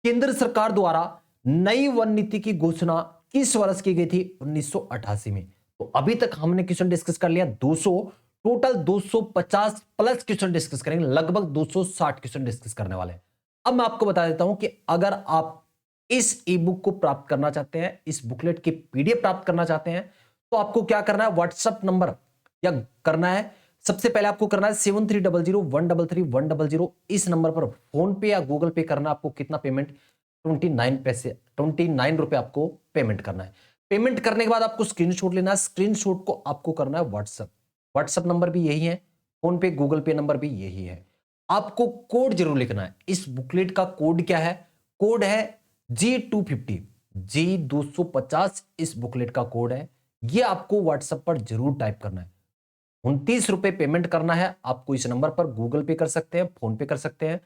केंद्र सरकार द्वारा नई वन नीति की घोषणा किस वर्ष की गई थी? 1988 में। तो अभी तक हमने क्वेश्चन डिस्कस कर लिया 200, टोटल 250 प्लस क्वेश्चन डिस्कस करेंगे, लगभग 260 क्वेश्चन डिस्कस करने वाले हैं। अब मैं आपको बता देता हूं कि अगर आप इस ई बुक को प्राप्त करना चाहते हैं, इस बुकलेट की पीडीएफ प्राप्त करना चाहते हैं, तो आपको क्या करना है? व्हाट्सएप नंबर या करना है, सबसे पहले आपको करना है 7300133100, इस नंबर पर फोन पे या गूगल पे करना। आपको कितना पेमेंट? 29 रुपए आपको पेमेंट करना है। पेमेंट करने के बाद आपको स्क्रीनशॉट लेना है, स्क्रीनशॉट को आपको करना है व्हाट्सएप नंबर भी यही है, फोन पे गूगल पे नंबर भी यही है। आपको कोड जरूर लिखना है। इस बुकलेट का कोड क्या है? कोड है G250, G250 इस बुकलेट का कोड है। यह आपको व्हाट्सएप पर जरूर टाइप करना है। 29 रुपए पेमेंट करना है आपको। इस नंबर पर गूगल पे कर सकते हैं, फोन पे कर सकते हैं।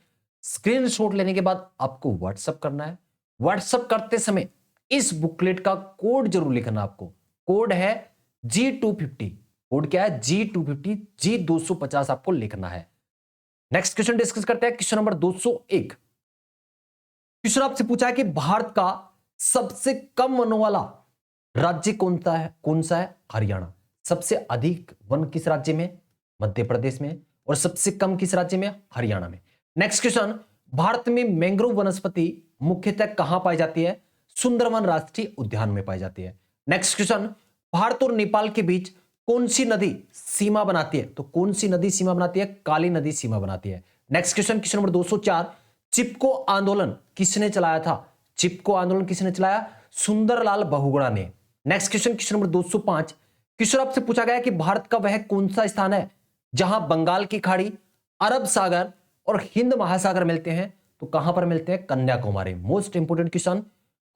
स्क्रीनशॉट लेने के बाद आपको व्हाट्सएप करना है। व्हाट्सएप करते समय इस बुकलेट का कोड जरूर लिखना। आपको कोड है G250। कोड क्या है? G250, G250 आपको लिखना है। नेक्स्ट क्वेश्चन डिस्कस करते हैं, क्वेश्चन नंबर 201। क्वेश्चन आपसे पूछा है कि भारत का सबसे कम वनों वाला राज्य कौन सा है? हरियाणा। सबसे अधिक वन किस राज्य में? मध्य प्रदेश में। और सबसे कम किस राज्य में? हरियाणा में। नेक्स्ट क्वेश्चन, भारत में मैंग्रोव वनस्पति मुख्यतः कहां पाई जाती है? सुंदरवन राष्ट्रीय उद्यान में पाई जाती है। नेक्स्ट क्वेश्चन, भारत और नेपाल के बीच कौन सी नदी सीमा बनाती है? तो कौन सी नदी सीमा बनाती है? काली नदी सीमा बनाती है। नेक्स्ट क्वेश्चन, क्वेश्चन नंबर 204, चिपको आंदोलन किसने चलाया था? चिपको आंदोलन किसने चलाया? सुंदरलाल बहुगुणा ने। Next question, question number 205, question आपसे पूछा गया कि भारत का वह कौन सा स्थान है जहां बंगाल की खाड़ी, अरब सागर और हिंद महासागर मिलते हैं? तो कहां पर मिलते हैं? Kanyakumari. Most important question,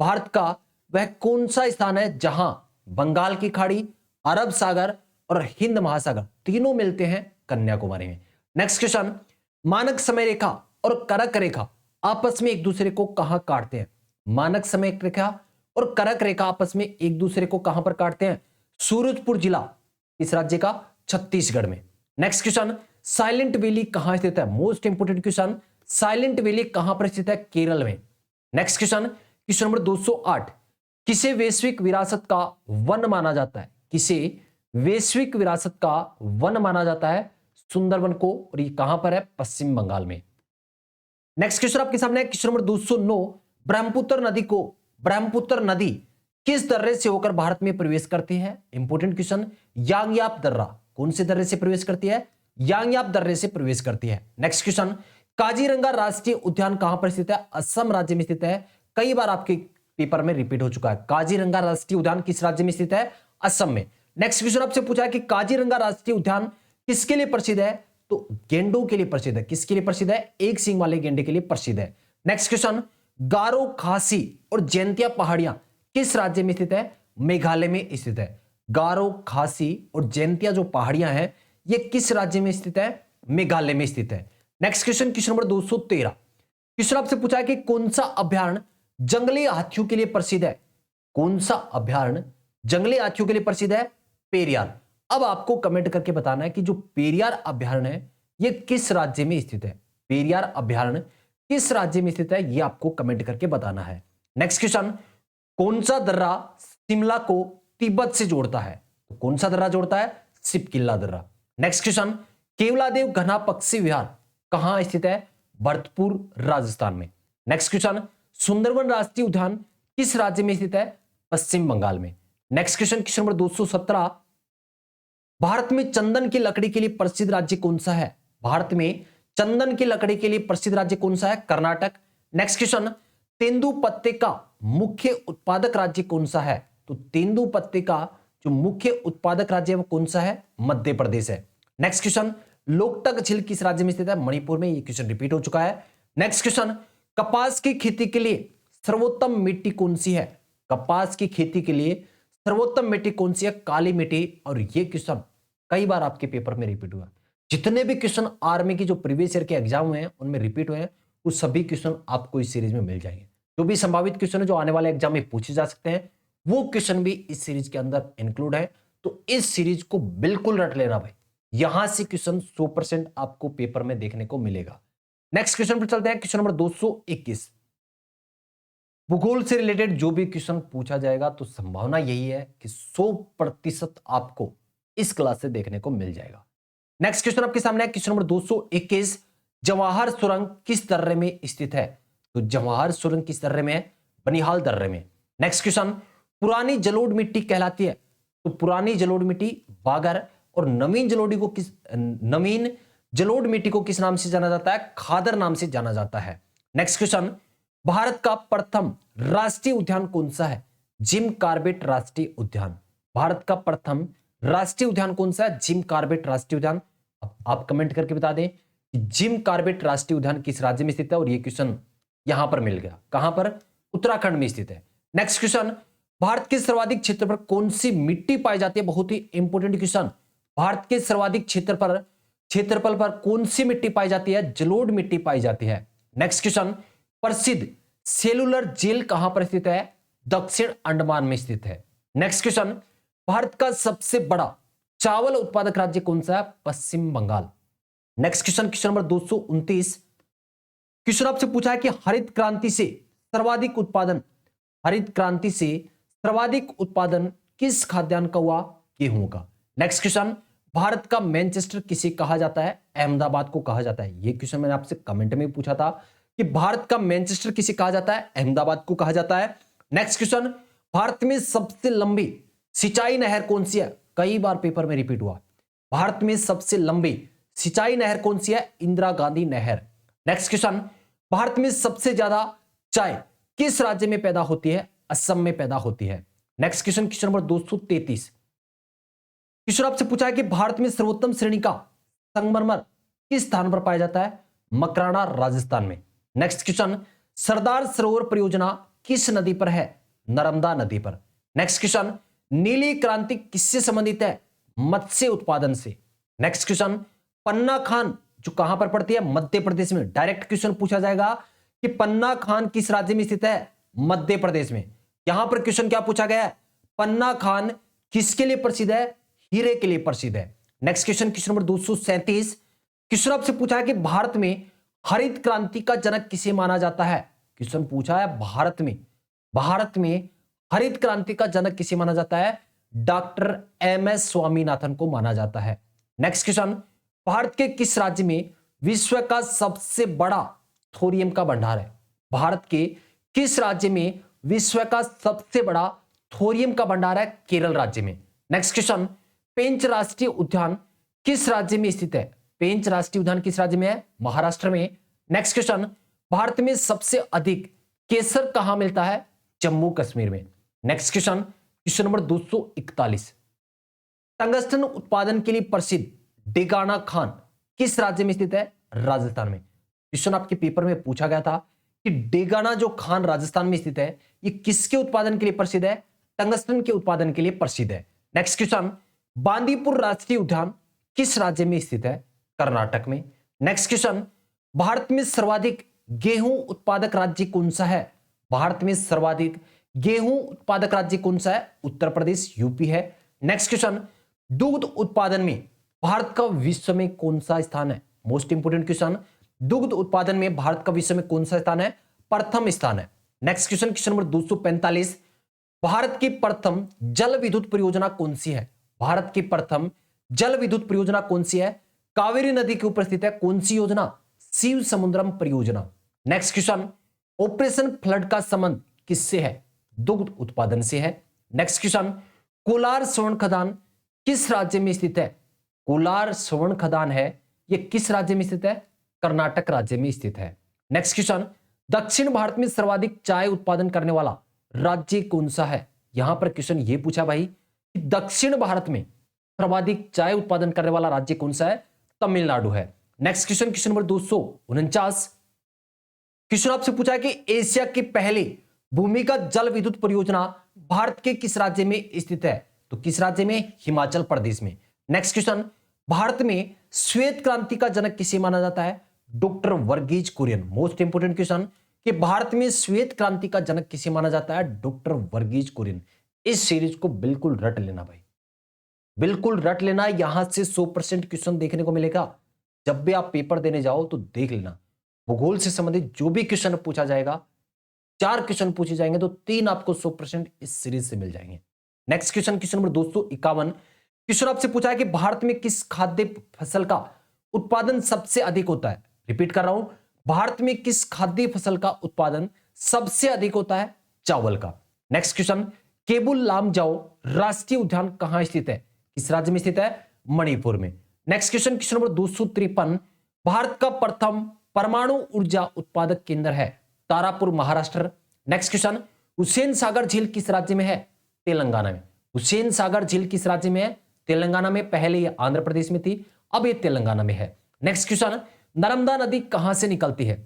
Bharat का वह कौन सा स्थान है जहां बंगाल की खाड़ी, अरब सागर और हिंद महासागर तीनों मिलते हैं? कन्याकुमारी में। नेक्स्ट क्वेश्चन, मानक समय रेखा और करक रेखा आपस में एक दूसरे को कहां काटते हैं? मानक समय रेखा और करक रेखा आपस में एक दूसरे को कहां पर काटते हैं? सूरजपुर जिला इस राज्य का? छत्तीसगढ़ में। नेक्स्ट क्वेश्चन, साइलेंट वैली कहां स्थित है? Most important question, silent valley कहां पर स्थित है? केरल में। नेक्स्ट क्वेश्चन, क्वेश्चन नंबर 208, किसे वैश्विक विरासत का वन माना जाता है? किसे वैश्विक विरासत का वन माना जाता है? सुंदरवन को। और ये कहां पर है? पश्चिम बंगाल में। नेक्स्ट क्वेश्चन आपके सामने है, क्वेश्चन नंबर 209, ब्रह्मपुत्र नदी किस दर्रे से होकर भारत में प्रवेश करती है? इंपोर्टेंट क्वेश्चन, यांगयाप दर्रा कौन से दर्रे से प्रवेश करती है? यांगयाप दर्रे से प्रवेश करती है। नेक्स्ट क्वेश्चन, काजीरंगा राष्ट्रीय उद्यान कहां पर स्थित है? असम राज्य में स्थित है। कई बार आपके पेपर में रिपीट हो चुका है। काजीरंगा राष्ट्रीय उद्यान किस राज्य में स्थित है? असम में। नेक्स्ट क्वेश्चन आपसे पूछा है कि काजीरंगा राष्ट्रीय उद्यान किसके लिए प्रसिद्ध है? तो गेंडों के लिए प्रसिद्ध है। किसके लिए प्रसिद्ध है? एक सींग वाले गेंडे के लिए प्रसिद्ध है। नेक्स्ट क्वेश्चन, गारो, खासी और जैंतिया पहाड़ियां किस राज्य में स्थित है? मेघालय में स्थित है। गारो, खासी और जैंतिया जो पहाड़ियां हैं ये किस राज्य में स्थित है? मेघालय में स्थित है। Next question, question number 213, question आपसे पूछा है कि कौन सा अभ्यारण्य जंगली हाथियों के लिए प्रसिद्ध है? कौन सा अभ्यारण्य जंगली हाथियों के लिए प्रसिद्ध है? पेरियार। अब आपको कमेंट करके बताना है कि जो पेरियार अभ्यारण्य है ये किस राज्य में स्थित है? पेरियार अभ्यारण्य किस राज्य में स्थित है ये आपको कमेंट करके बताना है। नेक्स्ट क्वेश्चन, कौन सा दर्रा शिमला को तिब्बत से जोड़ता है? तो कौन सा दर्रा जोड़ता है? सिपकिल्ला दर्रा। नेक्स्ट क्वेश्चन, केवलादेव घना पक्षी विहार कहां स्थित है? भरतपुर राजस्थान में। नेक्स्ट क्वेश्चन, सुंदरवन राष्ट्रीय उद्यान किस राज्य में स्थित है? पश्चिम बंगाल में। Next question, question number 217, Bharat में चंदन की लकड़ी के लिए प्रसिद्ध राज्य कौन सा है? भारत में चंदन की लकड़ी के लिए प्रसिद्ध राज्य कौन सा है? कर्नाटक। नेक्स्ट क्वेश्चन, तेंदु पत्ते का मुख्य उत्पादक राज्य कौन सा है? तो तेंदु पत्ते का जो मुख्य उत्पादक राज्य है वो कौन सा है? मध्य प्रदेश है। नेक्स्ट क्वेश्चन, लोकटक झील किस राज्य में स्थित है? मणिपुर में। ये क्वेश्चन रिपीट हो चुका है। नेक्स्ट क्वेश्चन, कपास की खेती के लिए सर्वोत्तम मिट्टी कौन सी है? कपास की खेती के लिए सर्वोत्तम मिट्टी कौन सी है? काली मिट्टी। और ये क्वेश्चन कई बार आपके पेपर में रिपीट हुआ। जितने भी क्वेश्चन आर्मी की जो प्रीवियस ईयर के एग्जाम हुए हैं उनमें रिपीट हुए हैं वो सभी क्वेश्चन आपको इस सीरीज में मिल जाएंगे। जो भी संभावित क्वेश्चन है जो आने वाले एग्जाम में पूछे जा सकते हैं, वो क्वेश्चन भी इस सीरीज के अंदर इंक्लूड है। तो इस सीरीज को बिल्कुल रट लेना भाई, यहां से क्वेश्चन 100% आपको पेपर में देखने को मिलेगा। नेक्स्ट क्वेश्चन पर चलते हैं, क्वेश्चन नंबर 221। भूगोल से रिलेटेड जो भी क्वेश्चन पूछा जाएगा तो संभावना यही है कि 100% आपको इस क्लास से देखने को मिल जाएगा। नेक्स्ट क्वेश्चन आपके सामने है, क्वेश्चन नंबर 221। जवाहर सुरंग किस दर्रे में स्थित है? तो जवाहर सुरंग किस दर्रे में है? बनिहाल दर्रे में। नेक्स्ट क्वेश्चन, पुरानी जलोढ़ मिट्टी कहलाती है? तो पुरानी जलोढ़ मिट्टी बागर, और नवीन जलोढ़ मिट्टी को किस नाम से जाना जाता है? खादर नाम से जाना जाता है। नेक्स्ट क्वेश्चन, भारत का प्रथम राष्ट्रीय उद्यान कौन सा है? जिम कॉर्बेट राष्ट्रीय उद्यान। भारत का प्रथम राष्ट्रीय उद्यान कौन सा है? जिम कॉर्बेट राष्ट्रीय उद्यान। आप कमेंट करके बता दें कि जिम कॉर्बेट राष्ट्रीय उद्यान किस राज्य में स्थित है, और ये क्वेश्चन यहां पर मिल गया। कहां पर? उत्तराखंड में स्थित है। नेक्स्ट क्वेश्चन, भारत के सर्वाधिक क्षेत्र पर कौन सी मिट्टी पाई जाती है? बहुत ही इंपोर्टेंट क्वेश्चन। भारत के सर्वाधिक क्षेत्रफल पर कौन सी मिट्टी पाई जाती है? जलोढ़ मिट्टी पाई जाती है। नेक्स्ट क्वेश्चन, प्रसिद्ध सेलुलर जेल कहां पर स्थित है? दक्षिण अंडमान में स्थित है। नेक्स्ट क्वेश्चन, भारत का सबसे बड़ा चावल उत्पादक राज्य कौन सा है? Paschim Bangal. Next question, question number 229। Question आपसे पूछा है कि हरित क्रांति से सर्वाधिक उत्पादन किस खाद्यान्न का हुआ? गेहूं का। नेक्स्ट क्वेश्चन, भारत का मैनचेस्टर किसे कहा जाता है? अहमदाबाद को कहा जाता है। यह क्वेश्चन मैंने आपसे कमेंट में पूछा था कि भारत का मैनचेस्टर किसे कहा जाता है? अहमदाबाद को कहा जाता है। नेक्स्ट क्वेश्चन, भारत में सबसे लंबी सिंचाई नहर कौन सी है? कई बार पेपर में रिपीट हुआ। भारत में सबसे लंबी सिंचाई नहर कौन सी है? इंदिरा गांधी नहर। नेक्स्ट क्वेश्चन, भारत में सबसे ज्यादा चाय किस राज्य में पैदा होती है? असम में पैदा होती है। Next question, question number 233। Question आपसे पूछा है कि भारत में सर्वोत्तम श्रेणी का संगमरमर किस स्थान पर पाया जाता है? मकराना, राजस्थान में। नेक्स्ट क्वेश्चन, सरदार सरोवर परियोजना किस नदी पर है? नर्मदा नदी पर। नेक्स्ट क्वेश्चन, नीली क्रांति किससे संबंधित है? मत्स्य उत्पादन से। नेक्स्ट क्वेश्चन, पन्ना खान जो कहां पर पड़ती है? मध्य प्रदेश में। डायरेक्ट क्वेश्चन पूछा जाएगा कि पन्ना खान किस राज्य में स्थित है? मध्य प्रदेश में। यहां पर क्वेश्चन क्या पूछा गया है? पन्ना खान किसके लिए प्रसिद्ध है? हीरे के लिए प्रसिद्ध है। Next question, question number 237। Question आपसे पूछा है कि भारत में हरित क्रांति का जनक किसे माना जाता है? क्वेश्चन पूछा है भारत में हरित क्रांति का जनक किसे माना जाता है? Doctor MS. स्वामीनाथन को माना जाता है। नेक्स्ट क्वेश्चन, भारत के किस राज्य में विश्व का सबसे बड़ा थोरियम का भंडार है? भारत के किस राज्य में विश्व का सबसे बड़ा थोरियम का भंडार है? केरल राज्य में। नेक्स्ट क्वेश्चन, पेंच राष्ट्रीय उद्यान किस राज्य में स्थित है? पेंच राष्ट्रीय उद्यान किस राज्य में है? महाराष्ट्र में। नेक्स्ट क्वेश्चन, भारत में सबसे अधिक केसर कहां मिलता है? जम्मू कश्मीर में। Next question, question number 241। Tungsten उत्पादन के लिए प्रसिद्ध डेगाना खान किस राज्य में स्थित है? राजस्थान में। क्वेश्चन आपके पेपर में पूछा गया था कि डेगाना जो खान राजस्थान में स्थित है, ये किसके उत्पादन के लिए प्रसिद्ध है? टंगस्टन के उत्पादन के लिए प्रसिद्ध है। नेक्स्ट क्वेश्चन, बांदीपुर राष्ट्रीय उद्यान किस राज्य में स्थित है? कर्नाटक में। नेक्स्ट क्वेश्चन, भारत में सर्वाधिक गेहूं उत्पादक राज्य कौन सा है? भारत में सर्वाधिक गेहूं उत्पादक राज्य कौन सा है? उत्तर प्रदेश, यूपी है। नेक्स्ट क्वेश्चन, दुग्ध उत्पादन में भारत का विश्व में कौन सा स्थान है? मोस्ट इंपोर्टेंट क्वेश्चन, दुग्ध उत्पादन में भारत का विश्व में कौन सा स्थान है? प्रथम स्थान है। Next question, question number 245। Bharat की प्रथम जल विद्युत परियोजना कौन सी है? भारत की प्रथम जल विद्युत परियोजना कौन सी है? कावेरी नदी के ऊपर स्थित है। कौन सी योजना? शिव समुद्रम परियोजना। नेक्स्ट क्वेश्चन, ऑपरेशन फ्लड का संबंध किससे है? दुग्ध उत्पादन से है। नेक्स्ट क्वेश्चन, कोलार स्वर्ण खदान किस राज्य में स्थित है? कोलार स्वर्ण खदान है, यह किस राज्य में स्थित है? कर्नाटक राज्य में स्थित है। नेक्स्ट क्वेश्चन, दक्षिण भारत में सर्वाधिक चाय उत्पादन करने वाला राज्य कौन सा है? यहां पर क्वेश्चन यह पूछा भाई कि दक्षिण भारत में सर्वाधिक चाय उत्पादन करने वाला राज्य कौन सा है? तमिलनाडु है। Next question, question number 249। Question आपसे पूछा है कि एशिया की पहली भूमिगत जल विद्युत परियोजना भारत के किस राज्य में स्थित है? तो किस राज्य में? हिमाचल प्रदेश में। नेक्स्ट क्वेश्चन, भारत में श्वेत क्रांति का जनक किसे माना जाता है? Doctor Verghese Kurien. Most important question कि भारत में श्वेत क्रांति का जनक किसे माना जाता है? डॉक्टर वर्गीज कुरियन। इस सीरीज को बिल्कुल रट लेना भाई, बिल्कुल रट लेना। यहां से 100% क्वेश्चन देखने को मिलेगा। जब भी आप पेपर देने जाओ तो देख लेना, भूगोल से संबंधित जो भी क्वेश्चन पूछा जाएगा, 4 क्वेश्चन पूछे जाएंगे तो 3 आपको 100% इस सीरीज से मिल जाएंगे। Next question, question number 251। Question आपसे पूछा है कि भारत में किस खाद्य फसल का उत्पादन सबसे अधिक होता है? रिपीट कर रहा हूं, भारत में किस खाद्य फसल का उत्पादन सबसे अधिक होता है? चावल का। नेक्स्ट क्वेश्चन, केबुल लामजाओ राष्ट्रीय उद्यान कहां स्थित है? किस राज्य में स्थित है? मणिपुर में। Next question, question number 253। Bharat का प्रथम परमाणु ऊर्जा उत्पादक केंद्र है? तारापुर, महाराष्ट्र। नेक्स्ट क्वेश्चन, हुसैन सागर झील किस राज्य में है? तेलंगाना में। हुसैन सागर झील किस राज्य में है? तेलंगाना में। पहले ये आंध्र प्रदेश में थी, अब ये तेलंगाना में है। नेक्स्ट क्वेश्चन, नर्मदा नदी कहां से निकलती है?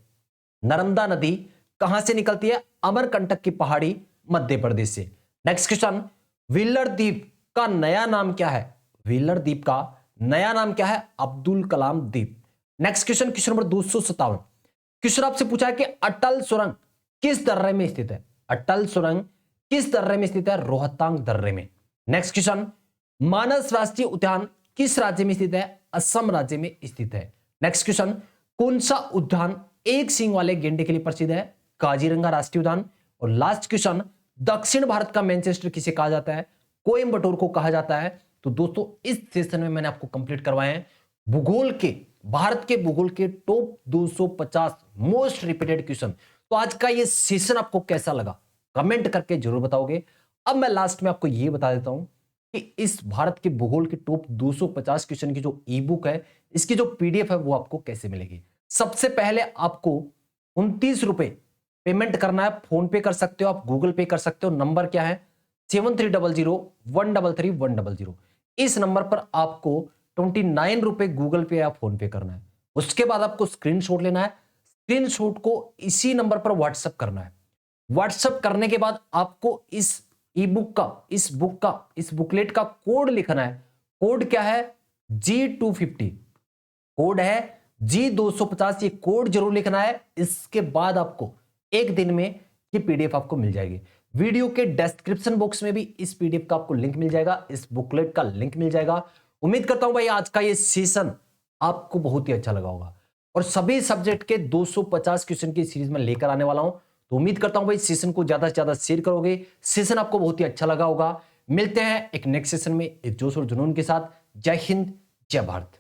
नर्मदा नदी कहां से निकलती है? अमरकंटक की पहाड़ी, मध्य प्रदेश से। नेक्स्ट क्वेश्चन, व्हीलर द्वीप का नया नाम क्या है? व्हीलर द्वीप का नया नाम क्या है? अब्दुल कलाम द्वीप। Next question, question number 257। Question आपसे पूछा है कि अटल सुरंग किस दर्रे में स्थित है? अटल सुरंग किस दर्रे में स्थित है? रोहतांग दर्रे में। नेक्स्ट क्वेश्चन, मानस राष्ट्रीय उद्यान किस राज्य में स्थित है? असम राज्य में स्थित है। नेक्स्ट क्वेश्चन, कौन सा उद्यान एक सींग वाले गेंडे के लिए प्रसिद्ध है? काजीरंगा राष्ट्रीय उद्यान। और लास्ट क्वेश्चन, दक्षिण भारत का मैनचेस्टर किसे कहा जाता है? कोयंबटूर को कहा जाता है। तो दोस्तों इस सेशन में मैंने आपको कंप्लीट करवाए हैं भूगोल के, भारत के भूगोल के टॉप 250 मोस्ट रिपीटेड क्वेश्चन। तो आज का ये सेशन आपको कैसा लगा कमेंट करके जरूर बताओगे। अब मैं लास्ट में आपको ये बता देता हूं कि इस भारत के भूगोल के टॉप 250 क्वेश्चन की जो ई बुक है, इसकी जो पीडीएफ है वो आपको कैसे मिलेगी। सबसे पहले आपको 29 रुपए पेमेंट करना है। फोन पे कर सकते हो आप, गूगल पे कर सकते हो। नंबर क्या है? 7300 133 100। इस नंबर पर आपको 29 रुपए गूगल पे या फोन पे करना है। उसके बाद आपको स्क्रीनशॉट लेना है, स्क्रीनशॉट को इसी नंबर पर व्हाट्सएप करना है। व्हाट्सएप करने के बाद आपको इस ई बुक का, इस बुकलेट का कोड लिखना है। कोड क्या है? G250 कोड है, G250। ये कोड जरूर लिखना है। इसके बाद आपको एक दिन में ये पीडीएफ आपको मिल जाएगी। वीडियो के डिस्क्रिप्शन बॉक्स में भी इस पीडीएफ का आपको लिंक मिल जाएगा, इस बुकलेट का लिंक मिल जाएगा। उम्मीद करता हूं भाई आज का ये सेशन आपको बहुत ही अच्छा लगा होगा और सभी सब्जेक्ट के 250 क्वेश्चन की सीरीज में लेकर आने वाला हूं। तो उम्मीद करता हूं भाई सेशन को ज्यादा से ज्यादा शेयर करोगे, सेशन आपको बहुत ही अच्छा लगा होगा। मिलते हैं एक नेक्स्ट सेशन में एक जोश और जुनून के साथ। जय हिंद, जय भारत।